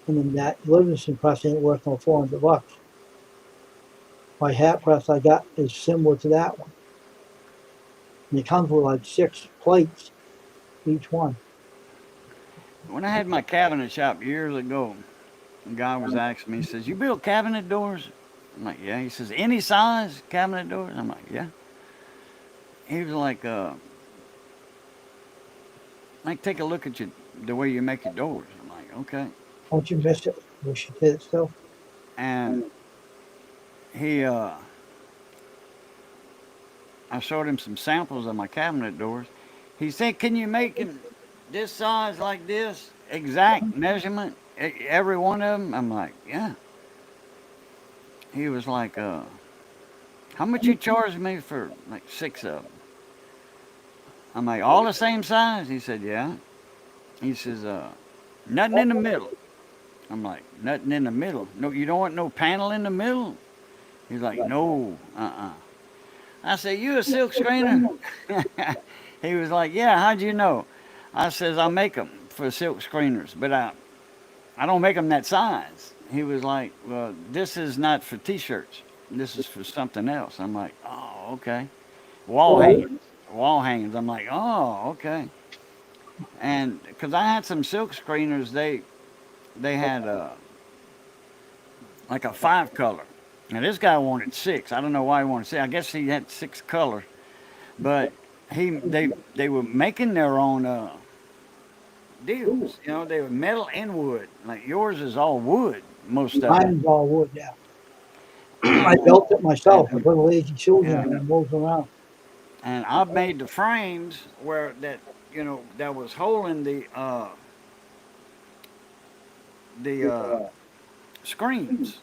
And then that Livingston press ain't worth no $400. My hat press I got is similar to that one. And it comes with like 6 plates each one. When I had my cabinet shop years ago, a guy was asking me, he says, "You build cabinet doors?" I'm like, "Yeah." He says, "Any size cabinet doors?" I'm like, "Yeah." He was like, take a look at the way you make your doors. I'm like, okay. Don't you miss it? Wish you did it still. And he, I showed him some samples of my cabinet doors. He said, "Can you make them this size like this, exact measurement, every one of them?" I'm like, "Yeah." He was like, "How much you charge me for like 6 of them?" I'm like, "All the same size?" He said, "Yeah." He says, "Nothing in the middle." I'm like, "Nothing in the middle? No, you don't want no panel in the middle?" He's like, "No, uh-uh." I said, "You a silk screener?" He was like, "Yeah, how'd you know?" I says, "I make them for silk screeners, but I don't make them that size." He was like, "Well, this is not for t-shirts. This is for something else." I'm like, "Oh, okay." Wall hangings. Wall hangings. I'm like, "Oh, okay." And because I had some silk screeners, they had like a 5 color. Now this guy wanted 6. I don't know why he wanted 6. I guess he had 6 colors, but they were making their own deals. They were metal and wood. Like yours is all wood, most of it. Mine's all wood, yeah. I And built it myself. I and put a lazy Susan yeah, on it and moved around. and I made the frames where that was holding the screens.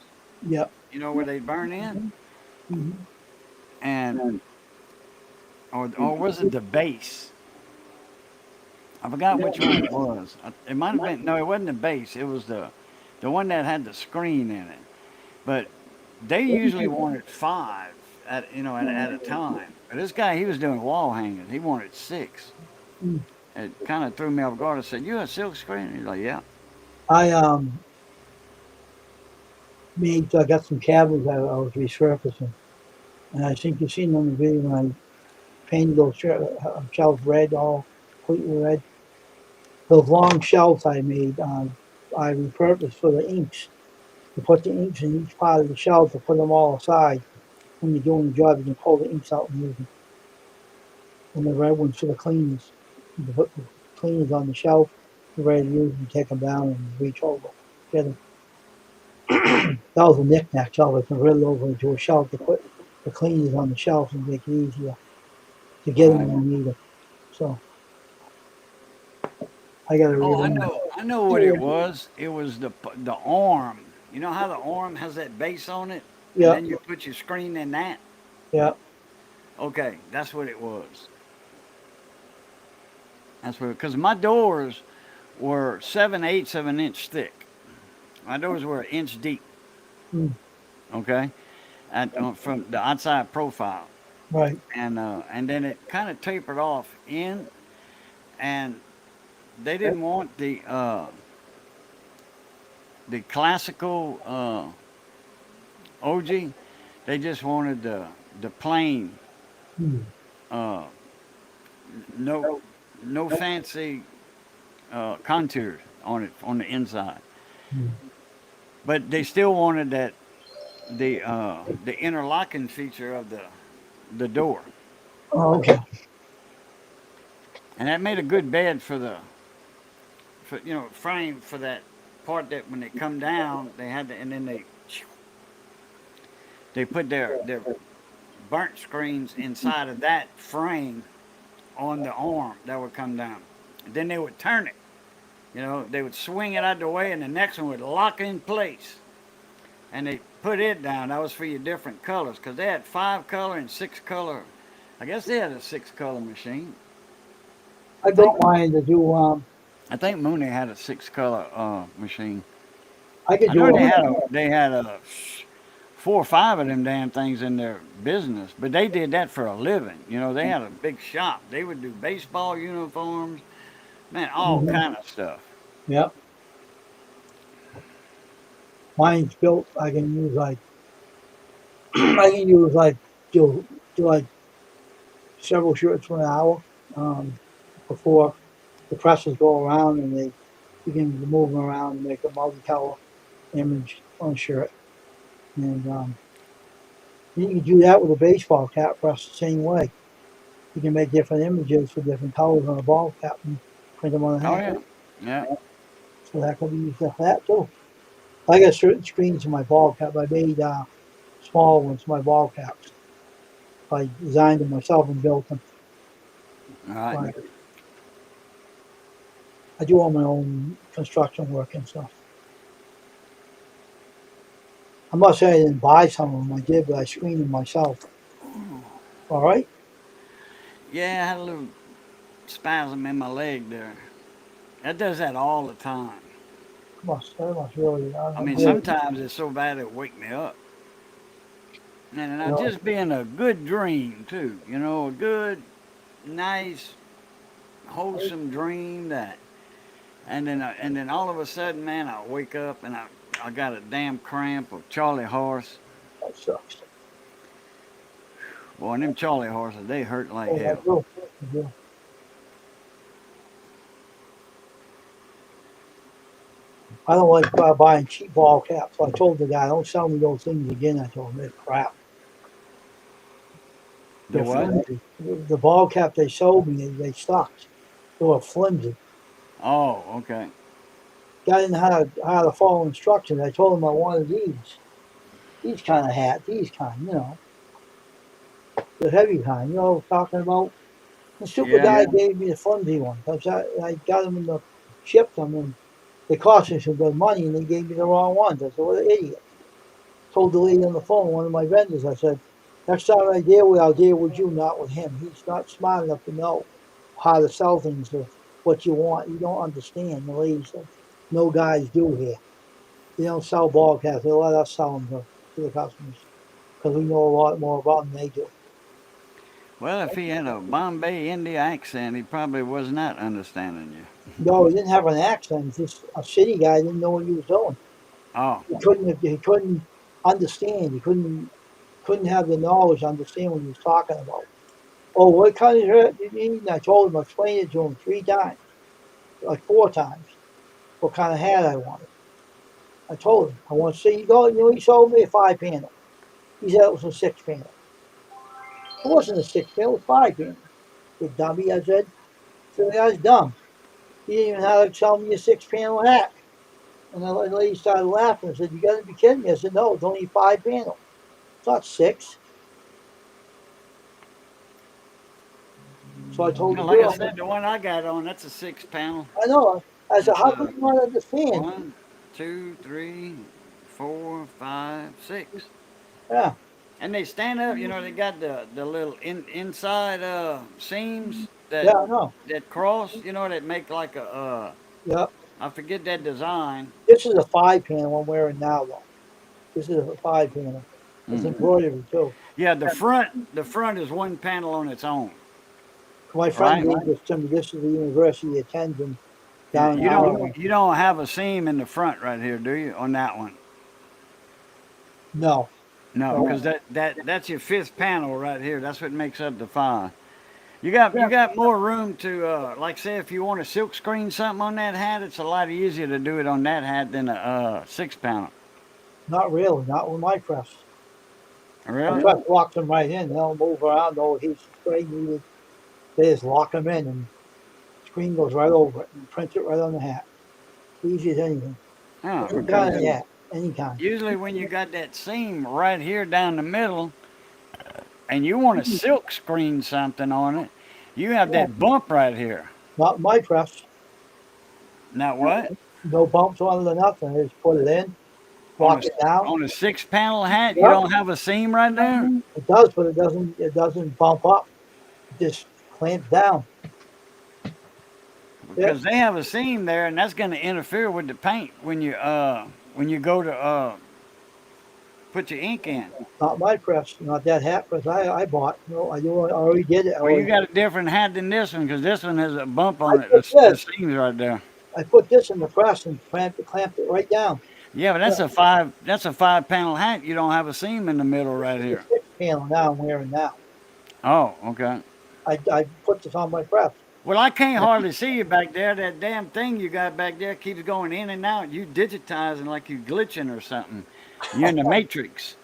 Yep. Where they burn in, Mm-hmm. and or was it the base? I forgot which one it was. It might have been, no, it wasn't the base. It was the one that had the screen in it. But they usually wanted five at a time. But this guy, he was doing wall hanging. He wanted six. Mm. It kind of threw me off guard. I said, "You a silk screen?" He's like, "Yeah." I made I got some cabins I was resurfacing, and I think you've seen on the video when I painted those shelves red, all completely red. Those long shelves I made, I repurposed for the inks. You put the inks in each part of the shelf to put them all aside. When you're doing the job, you can pull the inks out and use them. And the red ones for the cleaners. You put the cleaners on the shelf, you're ready to use them, take them down and reach over. Get them. That was a knick-knack shelf. I converted it over into a shelf to put the cleaners on the shelf and make it easier to get them Right. when you need them. So I got to Oh, I relearn. know. I know what it was. It was the arm. You know how the arm has that base on it, and Yeah, then you put your screen in that. yeah. Okay, that's what it was. That's what. Because my doors were 7/8 of an inch thick. My doors were an inch deep. Mm, Okay, from the outside profile, right. and then it kind of tapered off in, and they didn't want the classical OG. They just wanted the plain, Mm, uh, no no fancy contours on it on the inside. mm. But they still wanted the interlocking feature of the door, Oh, okay. and that made a good bed for frame for that part that when they come down they had to, and then they put their burnt screens inside of that frame on the arm that would come down. And then they would turn it. They would swing it out of the way, and the next one would lock in place. And they put it down. That was for your different colors, because they had 5 color and 6 color. I guess they had a 6 color machine. I I think don't mind to do. I think Mooney had a 6 color machine. I could I do know a. they had a 4 or 5 of them damn things in their business, but they did that for a living. They had a big shop. They would do baseball uniforms, man, all Mhm. kind of stuff. Yeah, mine's built. I can use like I can use like do like several shirts for an hour before the presses go around and they begin to move them around and make a multi-color image on a shirt. And you can do that with a baseball cap press the same way. You can make different images for different colors on a ball cap and print them on a Oh hat. yeah, yeah. So that can be used for that too. I got certain screens in my ball cap. I made small ones for my ball caps. I designed them myself and built them. All right. But I do all my own construction work and stuff. I'm not saying I didn't buy some of them. I did, but I screened them myself. All right. Yeah, I had a little spasm in my leg there. That does that all the time. That must really. I mean, Really, sometimes it's so bad it wake me up. And you I know, just being a good dream too. A good, nice, wholesome dream and then all of a sudden, man, I wake up and I got a damn cramp of Charlie horse. that sucks. Boy, and them Charlie horses, they hurt like Oh, I hell. do. I do. I don't like buying cheap ball caps. So I told the guy, don't sell me those things again. I told him, they're crap. The They're what? flimsy. The ball cap they sold me, they sucked. They were flimsy. Oh, okay. Guy didn't know how to follow instructions. I told him I wanted these kind of hats, these kind, the heavy kind. You know what I'm talking about? The stupid Yeah. guy gave me the flimsy one. I got them in the shipped them and they cost me some good money and they gave me the wrong ones. I said, what an idiot. Told the lady on the phone, one of my vendors, I said, next time I'll deal with you, not with him. He's not smart enough to know how to sell things to what you want. You don't understand the ladies. No guys do here. They don't sell ball caps. They let us sell them to the customers because we know a lot more about them than they do. Well, if he had a Bombay India accent, he probably was not understanding you. No, he didn't have an accent. He's just a city guy. Didn't know what he was doing. Oh, He couldn't. He couldn't understand. He couldn't have the knowledge to understand what he was talking about. Oh, what kind of shirt do you need? And I told him, I explained it to him 3 times, like 4 times, what kind of hat I wanted. I told him, I want to see you go. You know, he sold me a 5 panel. He said it was a 6 panel. It wasn't a 6 panel, it was 5 panel. You dummy, I said. So the guy's dumb. He didn't even know how to sell me a 6 panel hat. And the lady started laughing and said, you got to be kidding me. I said, no, it's only 5 panel. It's not 6. So I told you the know, like I girl, said, the one I got on, that's a 6 panel. I know. I said, It's how come you not understand? one, two, three, four, five, six. Yeah, And they stand up, you know, they got the little inside seams yeah, I know. that cross, you know, that make like a Yeah. I forget that design. This is a 5 panel I'm wearing now, though. This is a 5 panel. It's Mm. embroidery, too. Yeah, the front is one panel on its own, My friend right? gave this to me. This is the university he attends in Yeah, down in Alabama. you don't have a seam in the front right here, do you? On that one? No, No, no. because that's your fifth panel right here. That's what makes up the five. You Yeah, got more room to like say if you want to silk screen something on that hat, it's a lot easier to do it on that hat than a 6 panel. not really. Not with my press. My Really? press locks them right in. They don't move around. No adhesive spray needed. They just lock them in, and the screen goes right over it and prints it right on the hat. Easy as anything. Oh, Any kind because of hat, any kind. usually when you got that seam right here down the middle, and you want to silk screen something on it, you have Yeah, that bump right here. not my press. Now what? No bumps on it or nothing. They just put it in, On lock it down. on a 6 panel hat, you Yep, don't have a seam right there? it does, but it doesn't. It doesn't bump up. It just clamps down. Yep, Because they have a seam there, and that's going to interfere with the paint when you go to put your ink in. not my press. Not that hat press I bought. No, I already did it. Well, you got a different hat than this one because this one has a bump I on it. put The this. seam's right there. I put this in the press and clamped it right down. Yeah, but Yeah, that's a 5 panel hat. You don't have a seam in the middle this right is the here. 6 panel now I'm wearing now. Oh, okay. I put this on my press. Well, I can't hardly see you back there. That damn thing you got back there keeps going in and out. You digitizing like you glitching or something. You're in the matrix.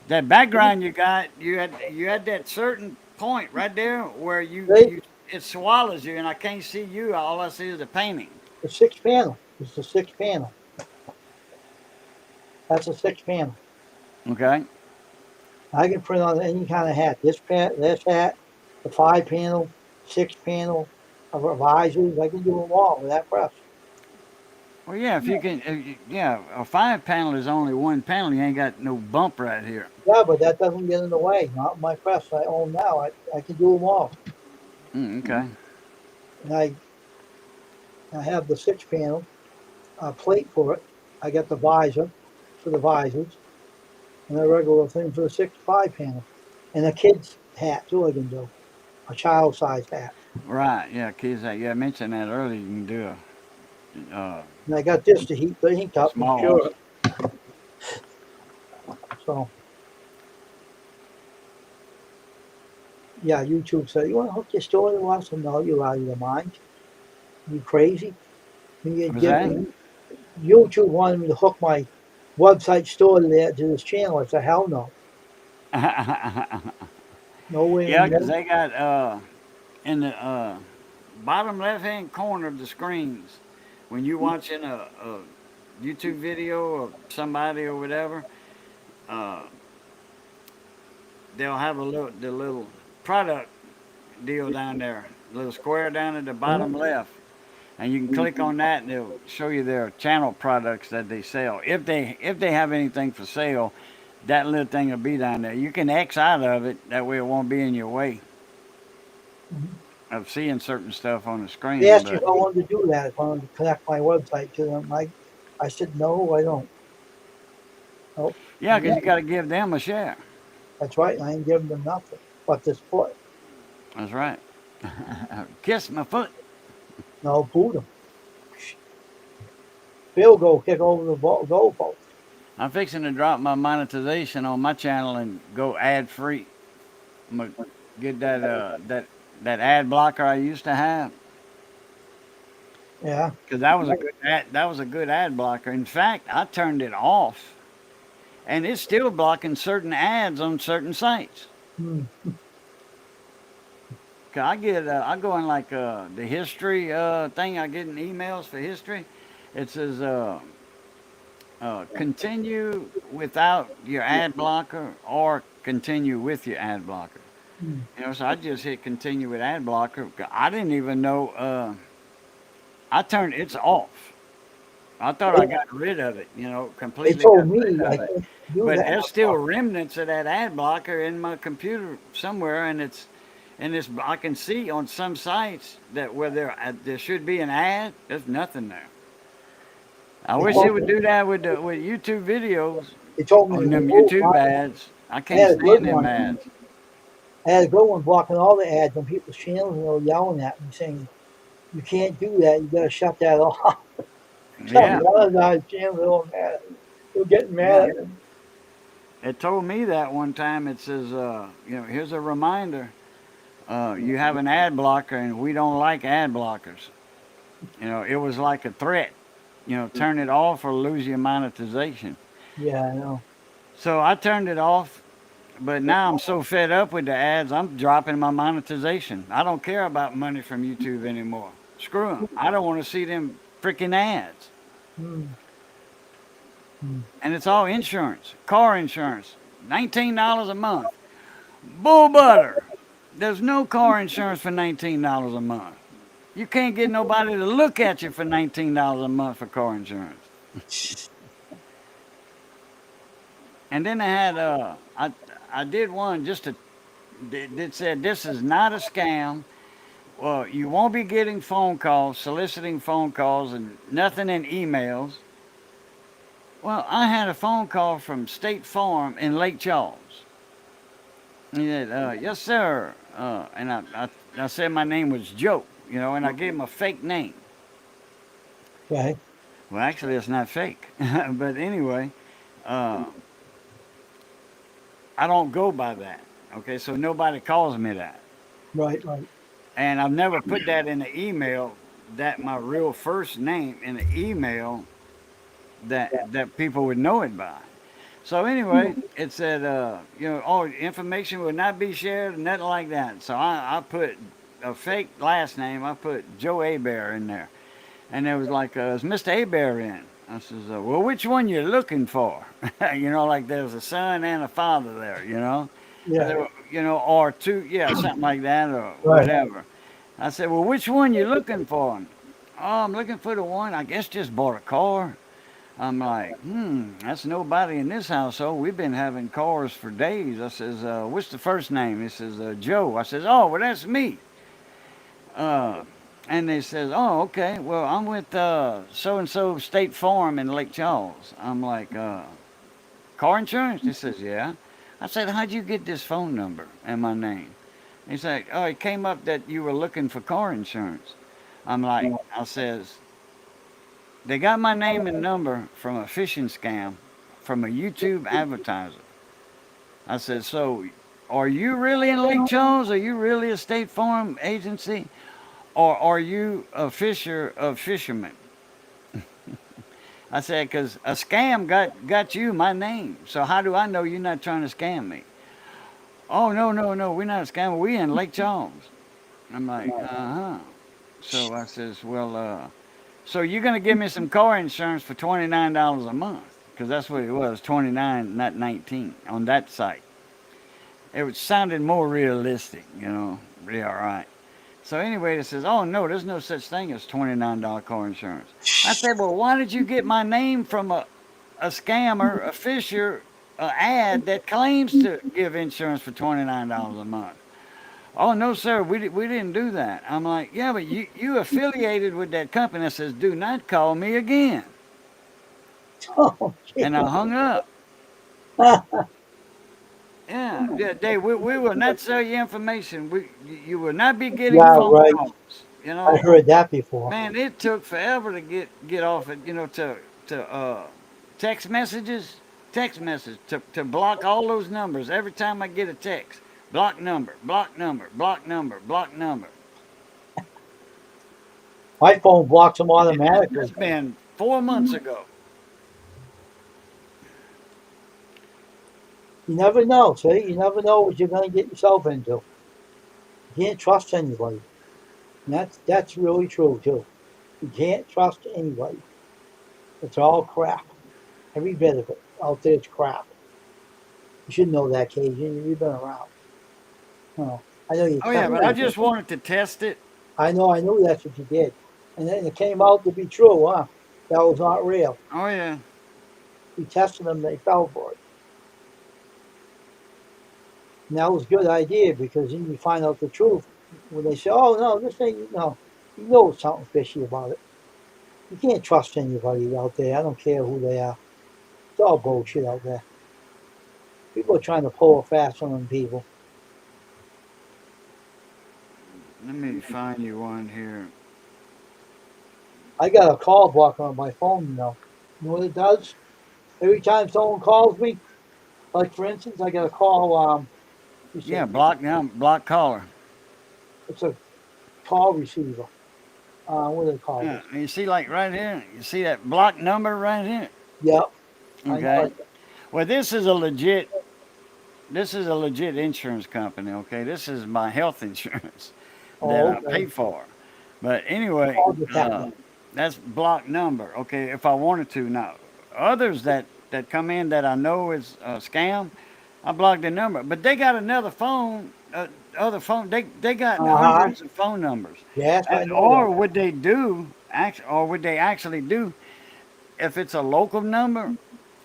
That background you got, you had that certain point right there where See, you it swallows you, and I can't see you. All I see is the painting. the 6 panel. It's the 6 panel. That's a 6 panel. Okay. I can print on any kind of hat. This hat, the 5 panel, 6 panel, of visors. I can do them all with that press. Well, yeah. If you can, yeah, a 5 panel is only one panel. You ain't got no bump right here. Yeah, but that doesn't get in the way. Not my press I own now. I can do them all. Okay. And I have the 6 panel plate for it. I got the visor for the visors and the regular thing for the 5 panel. And a kid's hat too I can do. A child size hat. Right. Yeah. Kids. Yeah. I mentioned that earlier. You can do And I got this to heat the ink up and small cure ones. it. So yeah, YouTube said, you want to hook your store to us? And no, you're out of your mind. You crazy? You Was that? YouTube wanted me to hook my website store to this channel. I said, hell no. No way Yeah, in because hell. they got in the bottom left hand corner of the screens when you watching a YouTube video of somebody or whatever, uh, they'll have the little product deal down there, little square down at the bottom left, and you can click on that and it'll show you their channel products that they sell. If they have anything for sale, that little thing will be down there. You can X out of it that way it won't be in your way. of seeing certain stuff on the They screen. asked me But if I wanted to do that, if I wanted to connect my website to them. I said, no, I don't. Nope. yeah, because you got to give them a share. That's right. I ain't giving them nothing but this foot. That's right. Kiss my foot. No, boot them. Field goal, kick over the goalpost. I'm fixing to drop my monetization on my channel and go ad free. I'm gonna get that ad blocker I used to have Yeah. because that was a good ad blocker. In fact, I turned it off, and it's still blocking certain ads on certain sites. Hmm. 'Cause I go in like the history thing. I get in emails for history. It says continue without your ad blocker or continue with your ad blocker. Hmm. So I just hit continue with ad blocker. I didn't even know. I turned it's off. I thought I They, got rid of it. they Completely told got rid me of I it. can't do But that. there's still remnants of that ad blocker in my computer somewhere, and I can see on some sites that where there should be an ad, there's nothing there. I They wish they told would me, do that with YouTube videos they told me to on them remove. YouTube ads. I I can't had a good stand them one. ads. I had a good one blocking all the ads on people's channels, and they were yelling at me saying, "You can't do that. You got to shut that off." Some Yeah, of the other channels they were mad at me. They were getting mad yeah. at me. It told me that one time. It says, here's a reminder. You have an ad blocker, and we don't like ad blockers. It was like a threat. Turn it off or lose your monetization. Yeah, I know. So I turned it off, but now I'm so fed up with the ads, I'm dropping my monetization. I don't care about money from YouTube anymore. Screw them. I don't want to see them freaking ads. Hmm. Hmm. And it's all insurance, car insurance, $19 a month. Bull butter. There's no car insurance for $19 a month. You can't get nobody to look at you for $19 a month for car insurance. And then I did one just to that said this is not a scam. Well, you won't be getting phone calls, soliciting phone calls, and nothing in emails. Well, I had a phone call from State Farm in Lake Charles. He said, "Yes, sir," and I said my name was Joe, and I gave him a fake name. Okay. Well, actually, it's not fake, but anyway, uh, I don't go by that. Okay, so nobody calls me that. Right. Right. And I've never put that in the email, that my real first name in the email that people would know it by. So anyway, it said, oh, information would not be shared, nothing like that. So I put a fake last name. I put Joe Abear in there, and it was like, is Mr. Abear in? I says, well, which one you looking for? Like there's a son and a father there, Yeah. or two, yeah, something like that, or Right. whatever. I said, well, which one you looking for? Oh, I'm looking for the one, I guess just bought a car. I'm like, that's nobody in this household. We've been having cars for days. I says, what's the first name? He says, Joe. I says, oh, well, that's me. Uh, and they says, oh, okay. Well, I'm with so-and-so State Farm in Lake Charles. I'm like, car insurance? He says, yeah. I said, how'd you get this phone number and my name? He said, oh, it came up that you were looking for car insurance. I says, they got my name and number from a phishing scam from a YouTube advertiser. I said, so are you really in Lake Charles? Are you really a State Farm agency? Or are you a fisher of fishermen? I said, because a scam got you my name. So how do I know you're not trying to scam me? Oh, no, no, no, we're not a scammer. We're in Lake Charles. I'm like, uh-huh. So I says, well, so you're going to give me some car insurance for $29 a month? Because that's what it was, 29, not 19, on that site. It sounded more realistic, really all right. So anyway, it says, oh, no, there's no such thing as $29 car insurance. I said, well, why did you get my name from a scammer, a fisher, an ad that claims to give insurance for $29 a month? Oh no, sir, we didn't do that. I'm like, yeah, but you affiliated with that company that says do not call me again, Oh, and I gee. hung up. Yeah, yeah, Dave, we will not sell you information. You will not be getting Yeah, phone right. calls. You I know, heard that before. man, it took forever to get off it. You know, to text messages, text message to block all those numbers every time I get a text. Block number, block number, block number, block number. My phone blocks them That's automatically. been 4 months ago. You never know, see? You never know what you're going to get yourself into. You can't trust anybody. And that's really true, too. You can't trust anybody. It's all crap. Every bit of it out there is crap. You should know that, Cajun. You've been around. Oh, I know you Oh yeah, test. but I just wanted to test it. I know that's what you did. And then it came out to be true, huh? That was not real. Oh yeah. We tested them, they fell for it. And that was a good idea because then you find out the truth. When they say, oh, no, this ain't, no, you know something fishy about it. You can't trust anybody out there. I don't care who they are. It's all bullshit out there. People are trying to pull a fast on them people. Let me find you one here. I got a call blocker on my phone, you know. You know what it does? Every time someone calls me, like for instance, I got a call, you Yeah, say, block now, block caller. it's a call receiver. What do they call Yeah, this? and you see like right here, you see that block number right here. Yep, I know Okay. it. Well, this is a legit insurance company. Okay, this is my health insurance that Oh, I pay okay. for. But anyway, Call detector. that's block number. Okay, if I wanted to. Now, others that come in that I know is a scam, I block the number. But they got another phone, other phone. They got Uh-huh. hundreds of phone numbers. Yes, I And, know or that. would they do? Or would they actually do? If it's a local number,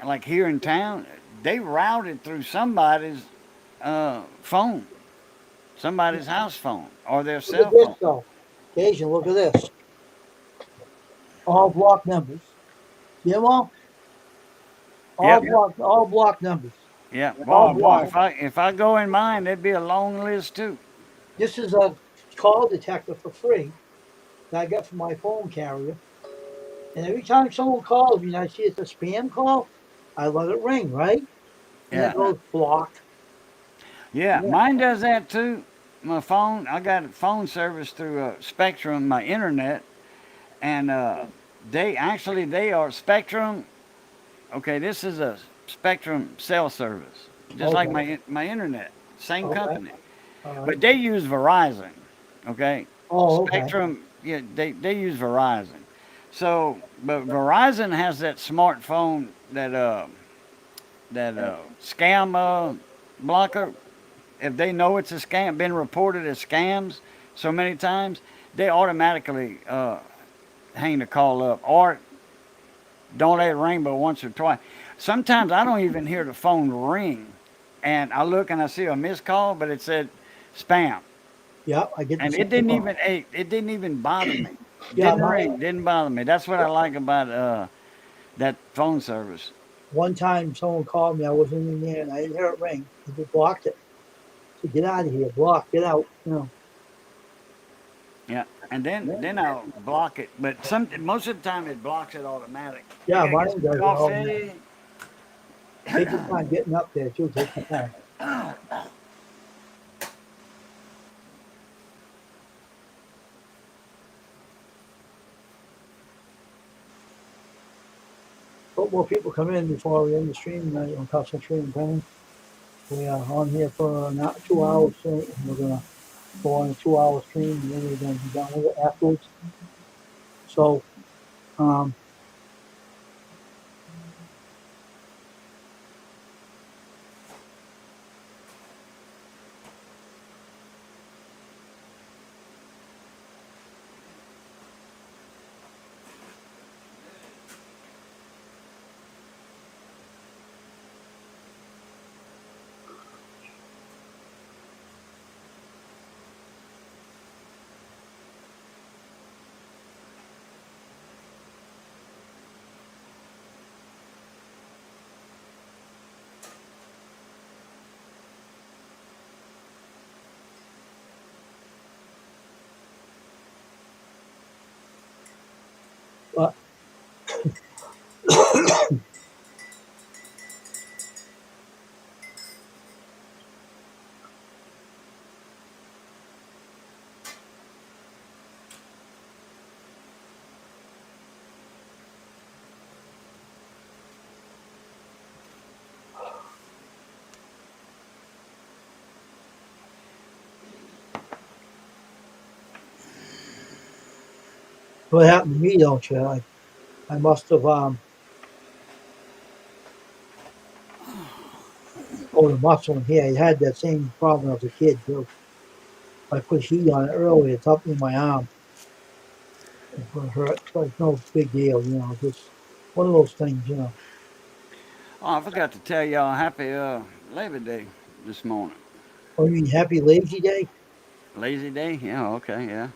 like here in town, they route it through somebody's phone, somebody's house phone, or their Look at cell this phone. though. Asian, look at this. All block numbers. See them all? Yep. All block numbers. Yeah, All boy, blocked. if I go in mine, there'd be a long list too. This is a call detector for free that I got from my phone carrier. And every time someone calls me and I see it's a spam call, I let it ring, right? And it Yeah, goes blocked. yeah, mine does that too. My phone, I got a phone service through Spectrum, my internet, and they are Spectrum. Okay, this is a Spectrum cell service, just like Okay. my internet, same Okay. company, All right. but they use Verizon. Okay, Oh, okay. Spectrum, yeah, they use Verizon. So, but Verizon has that smartphone that scam blocker. If they know it's a scam, been reported as scams so many times, they automatically hang the call up or don't let it ring but once or twice. Sometimes I don't even hear the phone ring, and I look and I see a missed call, but it said spam, Yeah, I get the and same one. it didn't even bother me. Yeah, Didn't my ring, didn't bother me. That's what I like about that phone service. one time someone called me, I wasn't in there and I didn't hear it ring. I just blocked it. So get out of here, block, get out. You know. Yeah, and then I'll block it, but most of the time it blocks it automatic. I Yeah, gotta get some mine does it all the time. coffee. Take your time getting up there too. Take your time. Hope more people come in before we end the stream tonight on Custom Stream Penny. We are on here for 2 hours soon. We're gonna go on a 2 hour stream and then we're gonna be done with it afterwards. So um What happened to me, don't you? I must have pulled a muscle in here. I had that same problem as a kid too. I put heat on it earlier, it's up in my arm. It hurt, but it's no big deal, just one of those things. Oh, I forgot to tell y'all happy Labor Day this morning. Oh, you mean happy lazy day? Lazy day? Yeah, okay, yeah.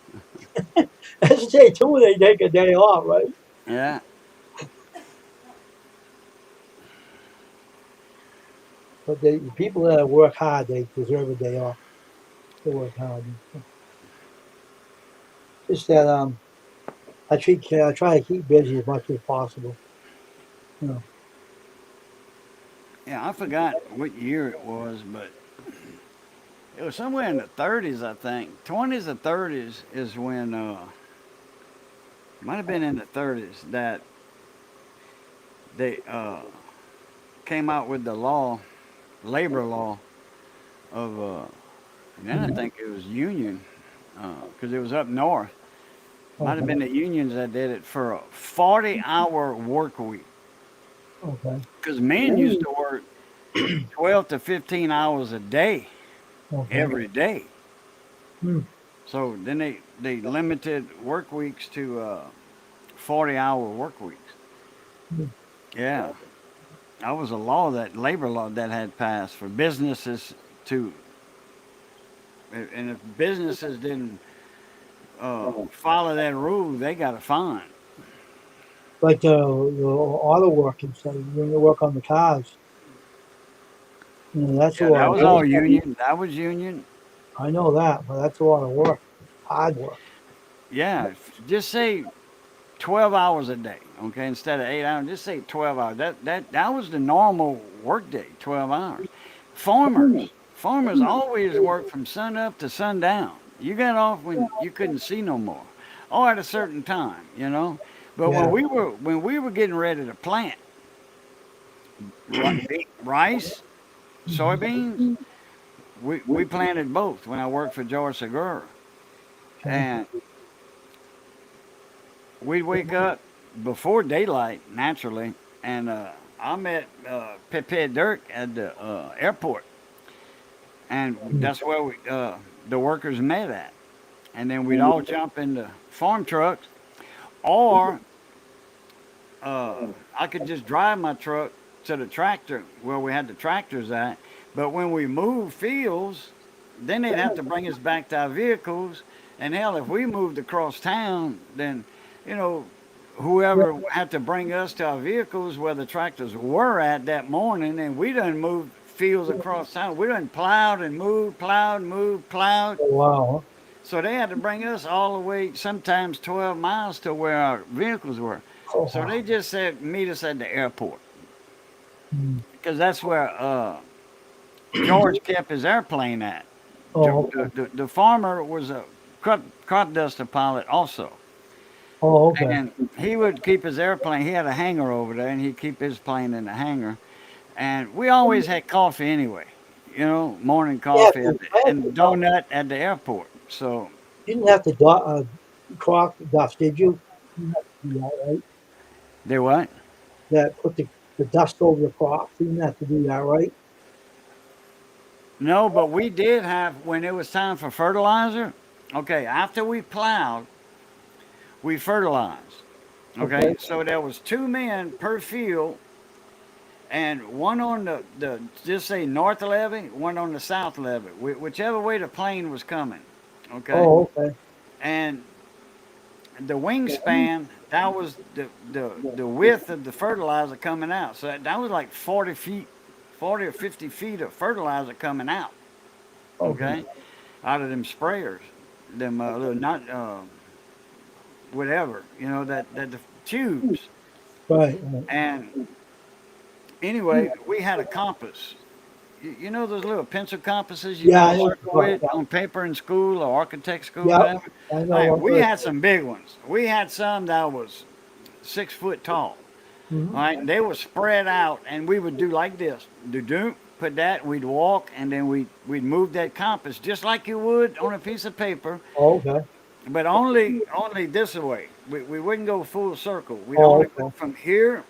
That's the day too, they take a day off, right? Yeah. But the people that work hard, they deserve a day off. They work hard. Just that I try to keep busy as much as possible. You know. Yeah, I forgot what year it was, but it was somewhere in the 30s, I think. 20s or 30s is when, might have been in the 30s, that they came out with the law, labor law of, and then I think it was union, because it was up north. Might have Okay. been the unions that did it for a 40-hour work week. Okay. Because men used to work 12 to 15 hours a day, Okay. every day. Hmm. So then they limited work weeks to 40-hour work weeks. Hmm. Yeah, that was a law, that labor law that had passed for businesses to, and if businesses didn't follow that rule, they got a fine. Like the auto work and stuff, when you work on the cars, that's a Yeah, that lot of was work. all union. That was union. I know that, but that's a lot of work. Hard work. Yeah, just say 12 hours a day, okay, instead of 8 hours. Just say 12 hours. That was the normal work day, 12 hours. Farmers always work from sun up to sundown. You got off when you couldn't see no more, or at a certain time. But when Yeah. we were getting ready to plant rice, Hmm. soybeans, we planted both when I worked for George Segura, Okay. and we'd wake up before daylight naturally, and I met Pepe Dirk at the airport, and Hmm. that's where the workers met at. And then we'd all jump into farm trucks, or I could just drive my truck to the tractor where we had the tractors at. But when we moved fields, then they'd have to bring us back to our vehicles. And hell, if we moved across town, then, you know, Yeah. whoever had to bring us to our vehicles where the tractors were at that morning, and we done moved fields across town. We done plowed and moved, plowed, moved, plowed. Oh, wow. So they had to bring us all the way, sometimes 12 miles to where our vehicles were. Huh? Oh, So wow. they just said meet us at the airport Hmm. because that's where George kept his airplane at. Oh, okay. The farmer was a crop duster pilot also, Oh, okay. and he would keep his airplane. He had a hangar over there, and he'd keep his plane in the hangar. And we always had coffee anyway, morning You have coffee to, and donut at the airport. So you didn't have to clock the dust, did you? You didn't have to do that, right? they what? That put the dust over the crops. You didn't have to do that, right? No, but we did have when it was time for fertilizer. Okay, after we plowed, we fertilized. Okay. Okay, so there was 2 men per field, and one on the just say north levee, one on the south levee, whichever way the plane was coming. Okay, Oh, okay. and the wingspan, that was the width of the fertilizer coming out. So that was like 40 feet, 40 or 50 feet of fertilizer coming out. Okay. Okay, out of them sprayers, them little not whatever, that the tubes. Right. Right. And anyway, we had a compass. You know those little pencil compasses you Yeah, draw I a know what circle you're talking with about. on paper in school or architect school, Yep. whatever? I All know right, what we we're. had some big ones. We had some that was 6 foot tall. All Mhm. right, and they were spread out, and we would do like this: do do, put that. We'd walk, and then we'd move that compass just like you would on a piece of paper, Oh, okay. but only this way. We wouldn't go full circle. We'd Oh, only go okay. from here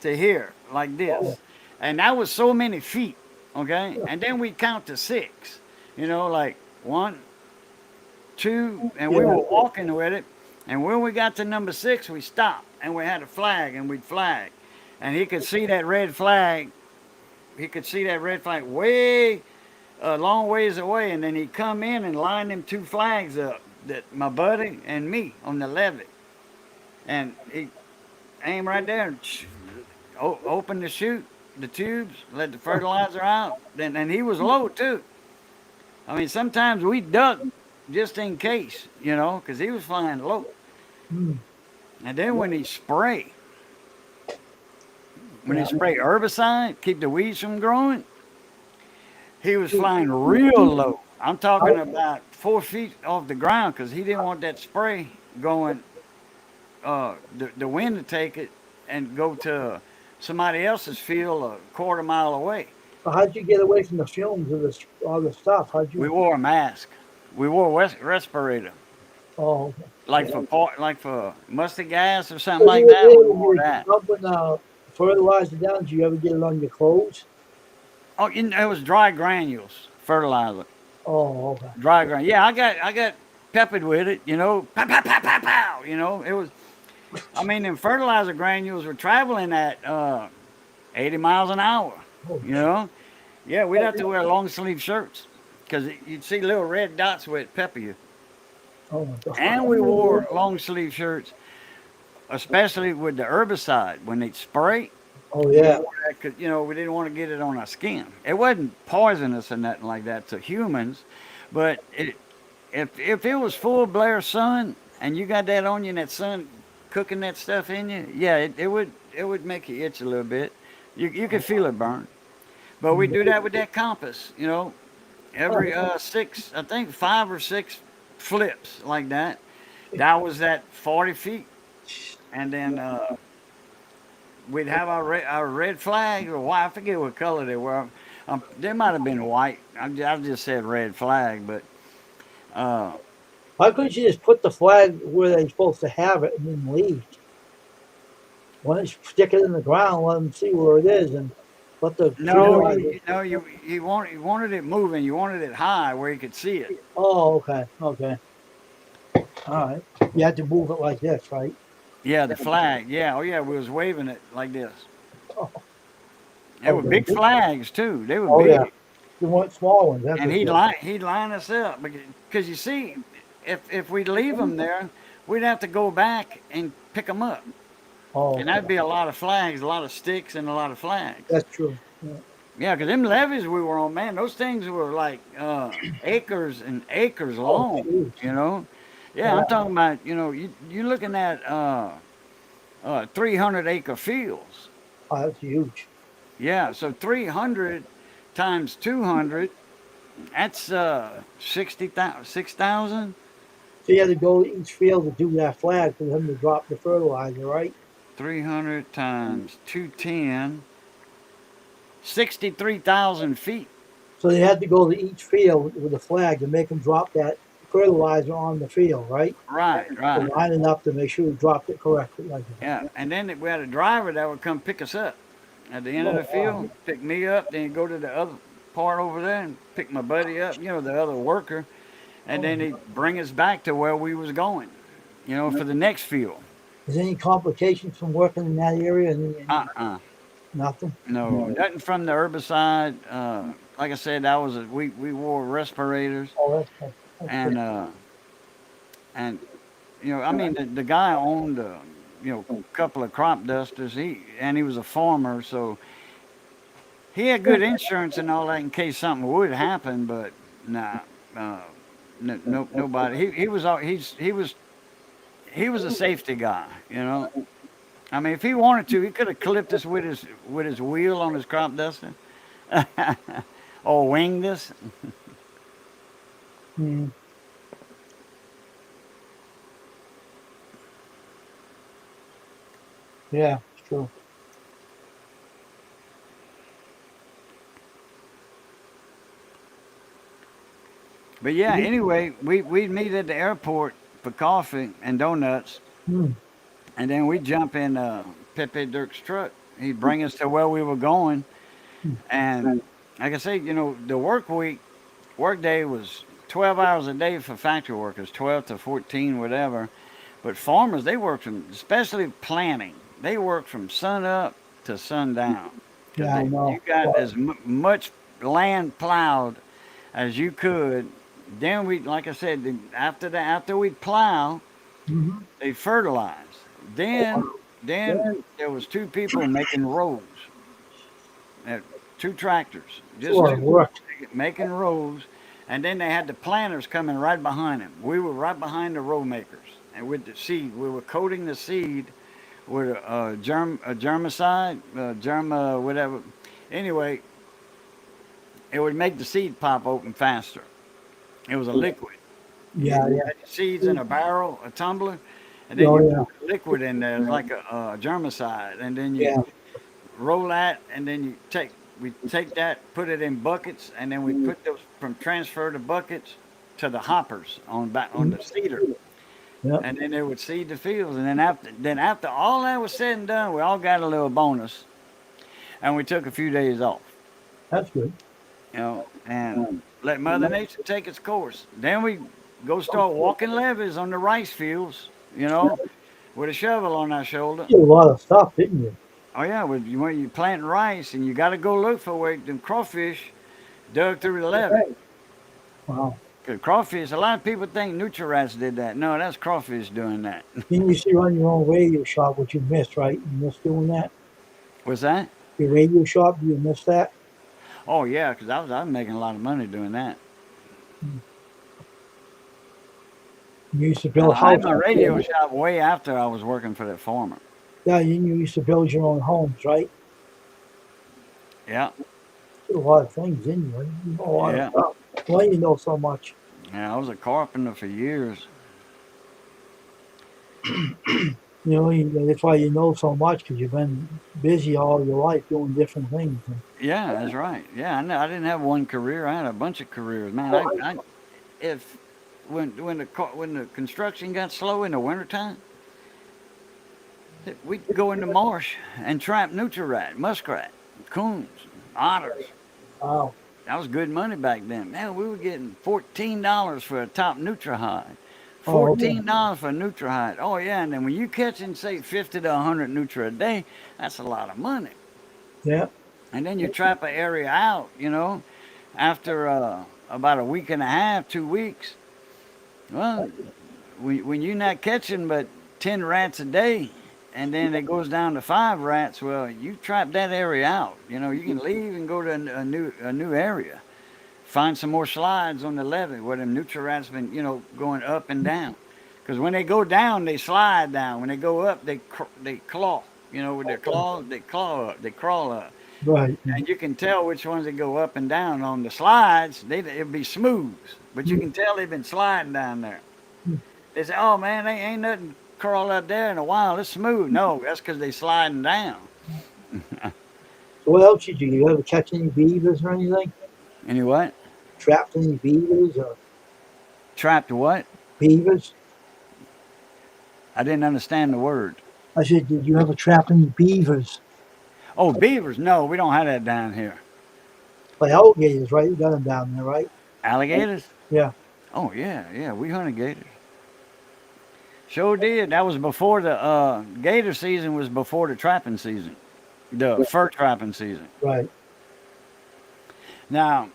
to here like Oh, this, and that was so many feet. Okay, and then we'd count to six. You know, like one, two, and we yeah. were walking with it. And when we got to number six, we stopped and we had a flag and we'd flag. And he could see that red flag. He could see that red flag way a long ways away. And then he'd come in and line them two flags up, that my buddy and me on the levee. And he aim right there and open the chute, the tubes, let the fertilizer out. Then and he was low too. I mean, sometimes we duck just in case, you know, because he was flying low. Mm, And then when he yeah. spray herbicide, keep the weeds from growing, he was flying real low. I'm talking about 4 feet off the ground because he didn't want that spray going, the wind to take it and go to somebody else's field a quarter mile away. So how'd you get away from the fumes of this all the stuff? How'd We you? wore a mask. We wore a respirator, Oh, okay. like for mustard gas or something So like you were that. there We when you wore were that. dumping fertilizer down. Did you ever get it on your clothes? Oh, it was dry granules, fertilizer. Oh, okay. Dry ground. Yeah, I got peppered with it. You know, pow pow pow pow pow. You know, it was. I mean, them fertilizer granules were traveling at 80 miles an hour. Oh, You know, yeah, we'd have to wear long sleeve shirts because you'd see little red dots where it pepper you. oh my And we wore God. long sleeve shirts, especially with the herbicide when they'd spray. Oh We yeah. wore that because we didn't want to get it on our skin. It wasn't poisonous or nothing like that to humans, but if it was full glare sun and you got that on you and that sun cooking that stuff in you, yeah, it would make you itch a little bit. You could feel it burn. But we do that with that compass, every six, I think 5 or 6 flips like that. That was that 40 feet, and then we'd have our red flag or white. I forget what color they were. They might have been white. I just said red flag, but uh, Why couldn't you just put the flag where they're supposed to have it and then leave? Why don't you stick it in the ground, let them see where it is, and let the no, fertilizer. you wanted it moving. You wanted it high where you could see it. Oh, okay, okay, all right. You had to move it like this, right? Yeah, the flag. Yeah, oh yeah, we was waving it like this. Oh, They were big okay. flags too. They were Oh yeah, big, you want small ones. That's and what he'd you. line us up because you see, if we'd leave them there, we'd have to go back and pick them up, Oh, and okay. that'd be a lot of flags, a lot of sticks, and a lot of flags. That's true. Yeah. Yeah, because them levees we were on, man, those things were like acres and acres Oh, long. huge. You know. Yeah, Yeah, I'm talking about you're looking at 300-acre fields. oh, that's huge. Yeah, so 300 times 200, that's 60,000, 6,000. So you had to go to each field to do that flag for them to drop the fertilizer, right? 300 times 210, 63,000 feet. So they had to go to each field with a flag to make them drop that fertilizer on the field, right? Right, To right. line it up to make sure we dropped it correctly, like that. Yeah, and then we had a driver that would come pick us up at the end of Oh the wow. field, pick me up, then he'd go to the other part over there and pick my buddy up, the other worker, and Oh. then he'd bring us back to where we was going, for the next field. Is there any complications from working in that area? Uh-uh. Nothing. No, nothing from the herbicide. Like I said, that was we wore respirators, Oh, that's and good. and I mean the guy owned a couple of crop dusters. He was a farmer, so he had good insurance and all that in case something would happen. But nah, uh, nobody. He was a safety guy. I mean, if he wanted to, he could have clipped us with his wheel on his crop duster, or winged us. Mm, yeah, it's true. But yeah, anyway, we'd meet at the airport for coffee and donuts, Mm, and then we'd jump in Pepe Dirk's truck. He'd bring us to where we were going, mm, and like I say, the work day was 12 hours a day for factory workers, 12 to 14, whatever. But farmers, they work from, especially planting, they work from sun up to sundown, because yeah, I you know. got as much land plowed as you could. Then we, like I said, after we plow, Mm-hmm. they fertilize. Then then there was two people making rows, uh, two tractors, It's a just lot of two work. making rows, and then they had the planters coming right behind them. We were right behind the row makers, and with the seed, we were coating the seed with a germicide, whatever. Anyway, it would make the seed pop open faster. It was a liquid. Yeah, You yeah. had your seeds in a barrel, a tumbler, and then Oh, you yeah. put liquid in there. It's like a germicide, and then you Yeah. roll that, and then we take that, put it in buckets, and then we put those from transfer the buckets to the hoppers on back on Mm, the seeder, yeah, and then they would seed the fields, and then after all that was said and done, we all got a little bonus, and we took a few days off, that's good. and let Mother Nature take its course. Then we go start walking levees on the rice fields, you know, with a shovel on our shoulder. You did a lot of stuff, didn't you? Oh yeah, when you planting rice and you got to go look for where them crawfish dug through the levee. Wow. 'Cause crawfish, a lot of people think nutri-rats did that. No, that's crawfish doing that. Then you used to run your own radio shop, which you missed, right? You missed doing that. What's that? Your radio shop, you missed that. Oh yeah, 'cause I was making a lot of money doing that. You used to Now, build I had houses. my radio shop way after I was working for that farmer. Yeah, you used to build your own homes, right? Yeah, Did a lot of things, didn't you? You know a lot of yeah, stuff. Why you know so much? yeah. I was a carpenter for years. That's why you know so much because you've been busy all your life doing different things. Yeah, that's right. Yeah, I know. I didn't have one career. I had a bunch of careers, man. I if when the construction got slow in the wintertime, we'd go in the marsh and trap nutri-rat, muskrat, coons, otters. Wow. That was good money back then. Man, we were getting $14 for a top Nutri-Hide. Oh, okay. $14 for a Nutri-Hide. Oh yeah, and then when you catch and say 50 to 100 Nutri a day, that's a lot of money. Yeah. And then you trap an area out, after about a week and a half, 2 weeks. Well, when you're not catching but 10 rats a day, and then it goes down to 5 rats, well, you trap that area out. You can leave and go to a new area. Find some more slides on the levee where them nutri-rats been, going up and down. Because when they go down, they slide down. When they go up, they claw. With their claws, they claw up, they crawl up. Right. And you can tell which ones that go up and down. On the slides, it'll be smooth, but you can tell they've been sliding down there. They say, "Oh man, they ain't nothing crawl out there in a while. It's smooth." No, that's because they sliding down. So what else did you do? You ever catch any beavers or anything? Any what? Trapped any beavers or Trapped what? beavers? I didn't understand the word. I said, did you ever trap any beavers? Oh, beavers? No, we don't have that down here. Like alligators, right? You got them down there, right? Alligators? Yeah. Oh yeah, yeah. We hunted gators. Sure did. That was before the gator season. Was before the trapping season, the fur trapping season. Right. Now,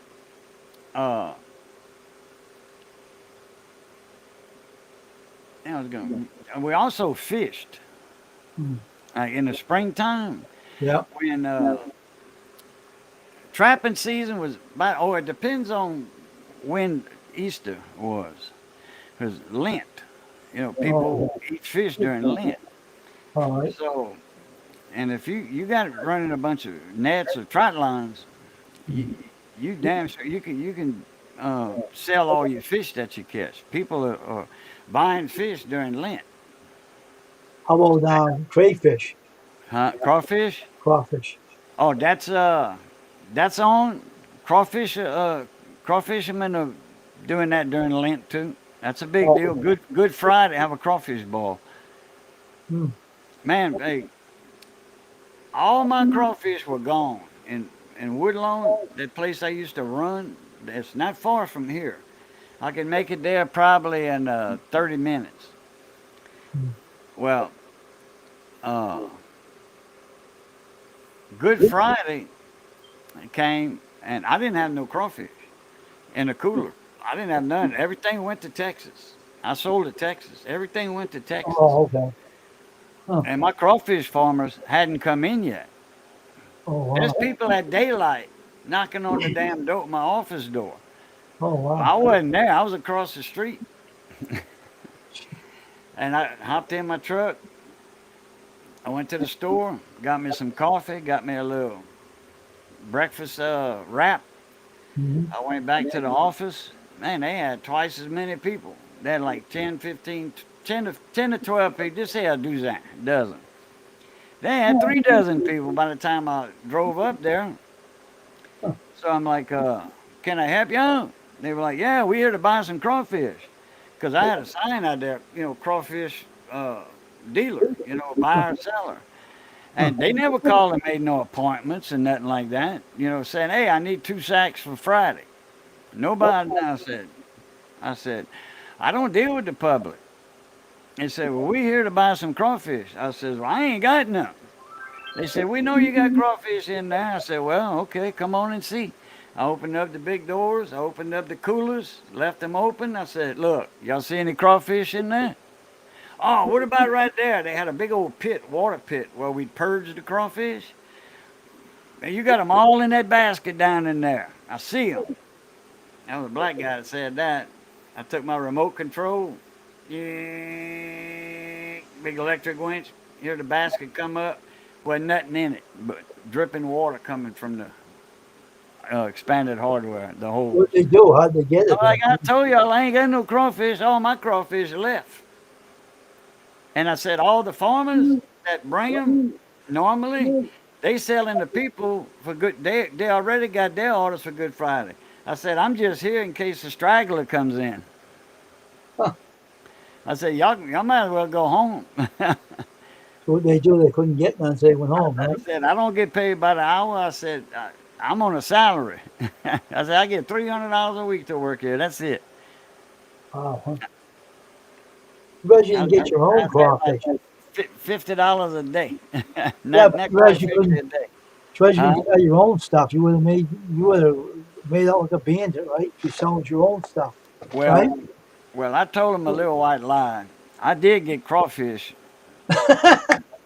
uh, I was going. We also fished Mm. in the springtime Yeah. when trapping season was about. Oh, it depends on when Easter was, because Lent. People Oh, eat fish during Lent. all right. So And if you got running a bunch of nets or trot lines, you, you damn sure you can sell all your fish that you catch. People are buying fish during Lent. How about crayfish, Huh? Crawfish? crawfish? Oh, that's on crawfish. Crawfishermen are doing that during Lent too. That's a big deal. Oh, Good Friday, have a crawfish ball. hmm. Man, hey, all my crawfish were gone in Woodlawn, that place I used to run. It's not far from here. I can make it there probably in 30 minutes. Hmm. Well, uh, Good Friday came, and I didn't have no crawfish in the cooler. I didn't have none. Everything went to Texas. I sold to Texas. Everything went to Texas. Oh, okay. Huh. And my crawfish farmers hadn't come in yet. Oh, There's wow. people at daylight knocking on the damn door, my office door. Oh, I wow. wasn't there. I was across the street. And I hopped in my truck. I went to the store, got me some coffee, got me a little breakfast wrap. Hmm. I went back to the office. Man, they had twice as many people. They had like 10, 15, 10 to 12 people. Just say a dozen. They had 3 dozen people by the time I drove up there. So I'm like, can I help you out? They were like, yeah, we're here to buy some crawfish. Because I had a sign out there, crawfish dealer, buyer, seller. Huh. And they never called and made no appointments and nothing like that. Saying, hey, I need 2 sacks for Friday. Nobody. I said, I don't deal with the public. They said, well, we're here to buy some crawfish. I said, well, I ain't got none. They said, we know you got crawfish in there. I said, well, okay, come on and see. I opened up the big doors. I opened up the coolers, left them open. I said, look, y'all see any crawfish in there? Oh, what about right there? They had a big old pit, water pit, where we'd purge the crawfish. And you got them all in that basket down in there. I see them. That was a black guy that said that. I took my remote control. Yeah, big electric winch. Hear the basket come up. Wasn't nothing in it, but dripping water coming from the expanded hardware, the hose. What they do? How'd they get it Like then? I told y'all, I ain't got no crawfish. All my crawfish are left. And I said, all the farmers that bring them normally, they selling to people for good. They already got their orders for Good Friday. I said, I'm just here in case the straggler comes in. Huh. I said, y'all might as well go home. So what they do? They couldn't get none, so they went home, I right? said, I don't get paid by the hour. I said, I'm on a salary. I said, I get $300 a week to work here. That's it. Wow. Huh. You guys I, didn't get your own I got like crawfish. $50 a day. Yeah, not but not you guys quite you 50 couldn't. a day. You guys you Huh? couldn't get your own stuff. You would have made out like a bandit, right? You selling your own stuff, right? Well, well, I told him a little white lie. I did get crawfish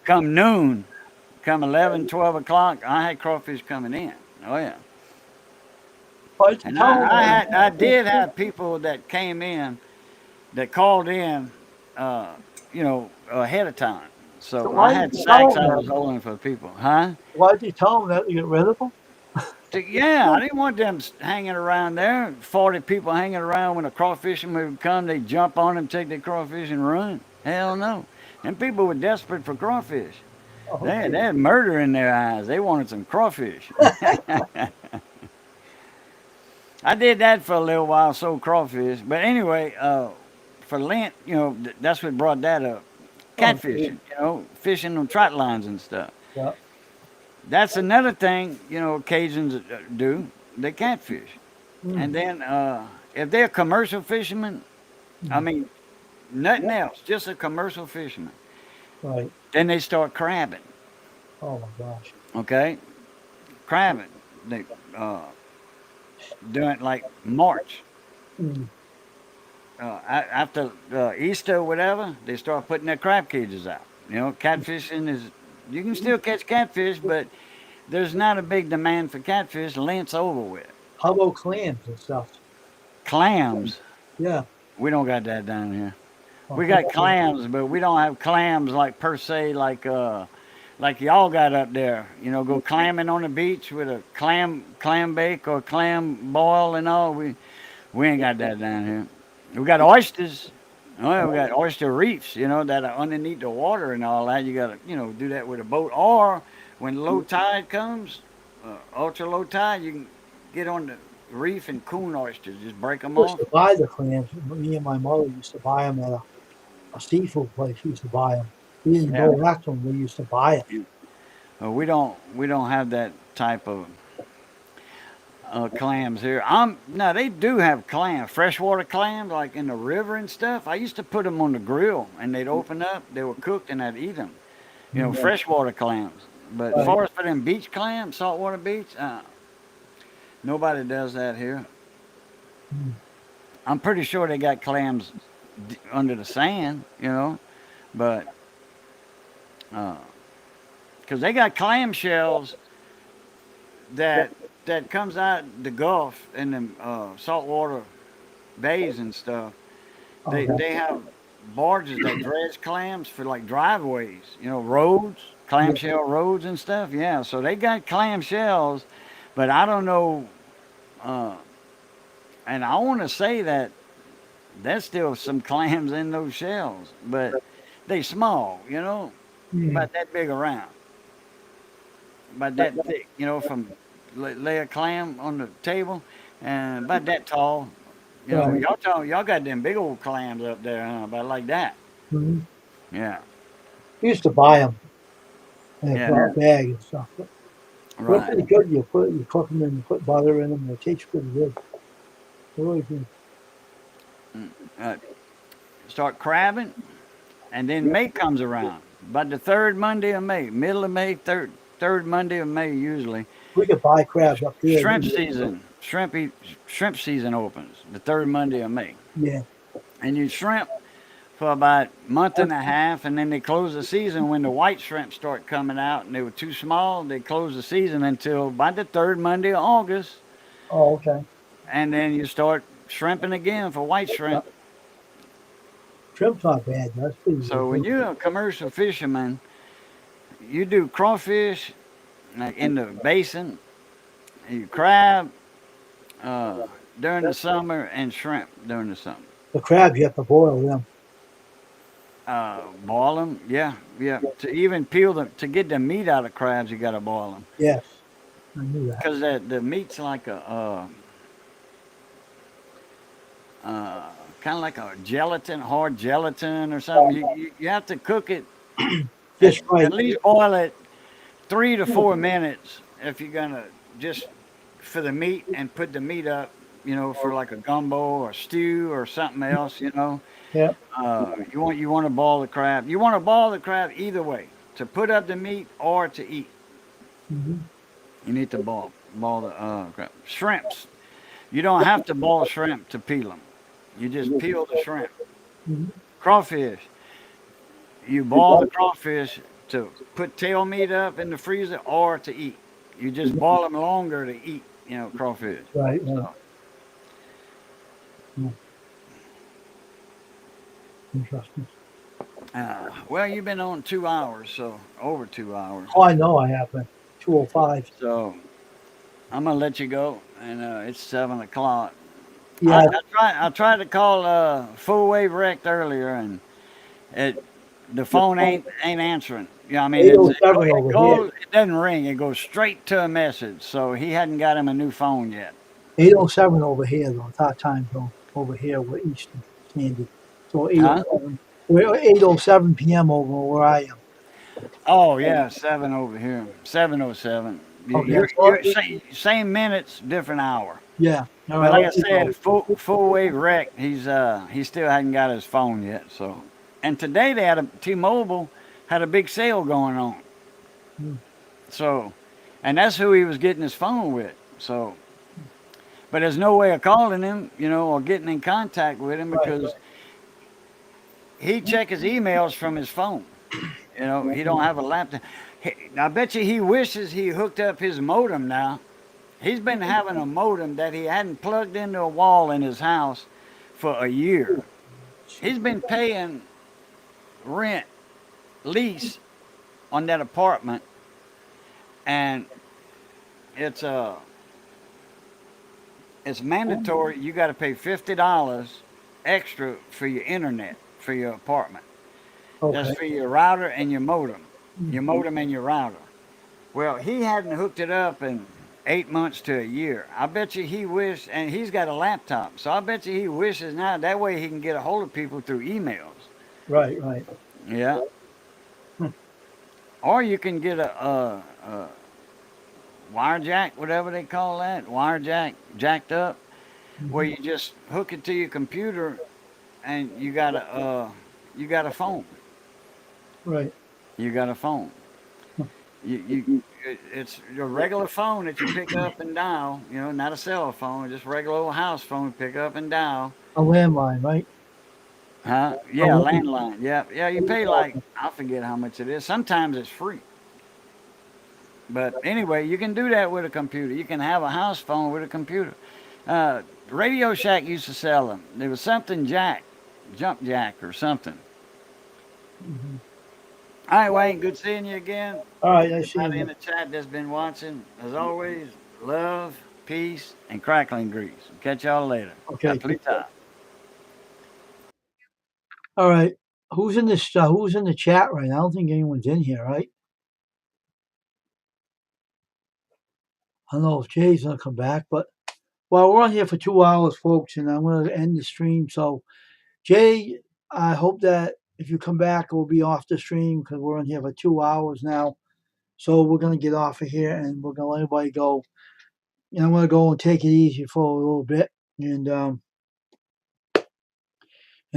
come noon, come 11, 12 o'clock. I had crawfish coming in. Oh yeah. Why'd you And tell I them? did have people that came in that called in, ahead of time. So So I why did had you tell sacks them I that? was holding for people, huh? Why did you tell them that to get rid of them? Yeah, I didn't want them hanging around there. 40 people hanging around when a crawfisherman would come, they jump on them, take their crawfish and run. Hell no. And people were desperate for crawfish. Oh, They okay. had murder in their eyes. They wanted some crawfish. I did that for a little while, sold crawfish. But anyway, for Lent, that's what brought that up. Oh, okay. Catfishing, fishing on trot lines and stuff. Yeah. That's another thing, Cajuns do. They catfish. And Mm, then if they're commercial fishermen, I mm. mean, nothing else, just a commercial fisherman, Right. then they start crabbing, Oh my gosh. okay? Crabbing. They uh, do it like March. Mm. After Easter or whatever, they start putting their crab cages out. Catfishing is, you can still catch catfish, but there's not a big demand for catfish. Lent's over with. How about clams and stuff? Clams, Yeah. we don't got that down here. Oh, We how got about clams, but we don't have clams like per se, like like y'all got up there. Go clamming on the beach with a clam bake or clam boil and all. We ain't got that down here. We got oysters. Oh, yeah, we got oyster reefs, that are underneath the water and all that. You got to, do that with a boat. Or when low tide comes, ultra low tide, you can get on the reef and coon oysters. Just break them We used off. to buy the clams. Me and my mother used to buy them at a seafood place. We used to buy them. We didn't Yeah. go after them. We used to buy it. We don't have that type of clams here. Now they do have clams, freshwater clams, like in the river and stuff. I used to put them on the grill, and they'd open up. They were cooked, and I'd eat them. Mm, Freshwater clams. But as right. far as for them beach clams, saltwater beach, nobody does that here. Mm, I'm pretty sure they got clams under the sand, but because they got clam shells that comes out the Gulf and them saltwater bays and stuff. okay. They have barges that dredge clams for like driveways, roads, Yeah. clamshell roads and stuff. Yeah, so they got clam shells, but I don't know. Uh, and I want to say that there's still some clams in those shells, but they small, Mm, about that big around, about that thick, from lay a clam on the table, and about that tall. right. Y'all got them big old clams up there, huh? About like that. Mm. Yeah, We used to buy them in a yeah, bag and stuff. But they're right. pretty good. You cook them and you put butter in them. They taste pretty good. They're really good. Mm. Uh, Start crabbing, and then May comes around. About the third Monday of May, middle of May, third Monday of May usually. We could buy crabs up here. Shrimp season opens the third Monday of May, Yeah. and you shrimp for about a month and a half, and then they close the season when the white shrimp start coming out, and they were too small. They close the season until about the third Monday of August, Oh, okay. and then you start shrimping again for white Yeah. shrimp. Shrimp's not bad. That's pretty So when good. you're a commercial fisherman, you do crawfish like in the basin, you crab uh, during the summer, and shrimp during the summer. The crabs, you have to boil them. Boil them, yeah, yeah. To even peel them, to get the meat out of crabs, you gotta boil them, Yes, I knew that. because the meat's like a uh, kind of like a gelatin, hard gelatin or something. You have to cook it at, Just right. at least boil it 3 to 4 minutes if you're gonna just for the meat and put the meat up, for like a gumbo or stew or something else, Yeah. you want to boil the crab. You want to boil the crab either way, to put up the meat or to eat. Hmm. You need to boil the crab. Shrimps. You don't have to boil shrimp to peel them. You just peel the shrimp. Hmm. Crawfish. You boil the crawfish to put tail meat up in the freezer or to eat. You just boil them longer to eat, crawfish. Right. Right. So, Yeah. Interesting. well, you've been on 2 hours, so over 2 hours. Oh, I know I have been. 205. So I'm gonna let you go, and it's 7 o'clock. Yeah. I tried to call Full Wave Rect earlier, and it the phone ain't answering. I mean, it 807 over here. goes, it doesn't ring. It goes straight to a message. So he hadn't got him a new phone yet. 807 over here, though. It's our time zone. Over here, we're Eastern Standard. So Huh? 807. We're 807 p.m. over where I am. Oh yeah, 707. Okay. You're same minutes, different hour. Yeah. All But right. like I'll I keep going. said, full wave wreck. He still hadn't got his phone yet. So, and today they had T-Mobile had a big sale going on. Hmm. So, and that's who he was getting his phone with. So, but there's no way of calling him, or getting in contact with him Right. because he check his emails from his phone. He don't have a laptop. I bet you he wishes he hooked up his modem now. He's been having a modem that he hadn't plugged into a wall in his house for a year. He's been paying rent, lease on that apartment, and it's it's mandatory. You got to pay $50 extra for your internet for your apartment. Okay. That's for your router and your modem, your Mhm. modem and your router. Well, he hadn't hooked it up in 8 months to a year. I bet you he wished, and he's got a laptop, so I bet you he wishes now that way he can get a hold of people through emails. Right, right. Yeah. Hmm. Or you can get a wire jack, whatever they call that, wire jack, jacked up, where Mhm. you just hook it to your computer and you got a phone. Right. You got a phone. Hmm. It's your regular phone that you pick up and dial. You know, not a cell phone, just regular old house phone. Pick up and dial. A landline, right? Huh? A Yeah, land- landline. Yeah, yeah. You pay like I forget how much it is. Sometimes it's free. But anyway, you can do that with a computer. You can have a house phone with a computer. Radio Shack used to sell them. There was something Jack, Jump Jack or something. Mhm. All right, Wayne. Good seeing you again. All right, I see Everybody in you. the chat that's been watching, as always, love, peace, and crackling grease. Catch y'all later. Okay. Aplita. All right. Who's in this? Who's in the chat right now? I don't think anyone's in here, right? I don't know if Jay's gonna come back, but well, we're on here for 2 hours, folks, and I'm gonna end the stream. So, Jay, I hope that if you come back, we'll be off the stream because we're on here for 2 hours now. So we're gonna get off of here and we're gonna let everybody go. And I'm gonna go and take it easy for a little bit. And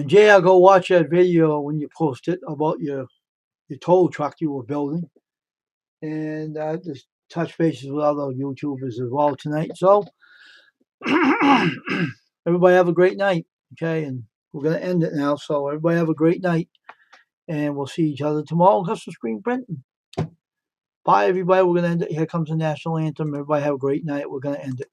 Jay, I'll go watch that video when you post it about your tow truck you were building. And just touch bases with other YouTubers as well tonight. So everybody have a great night. Okay, and we're gonna end it now. So everybody have a great night, and we'll see each other tomorrow in Custom Screen Printing. Bye, everybody. We're gonna end it. Here comes the national anthem. Everybody have a great night. We're gonna end it.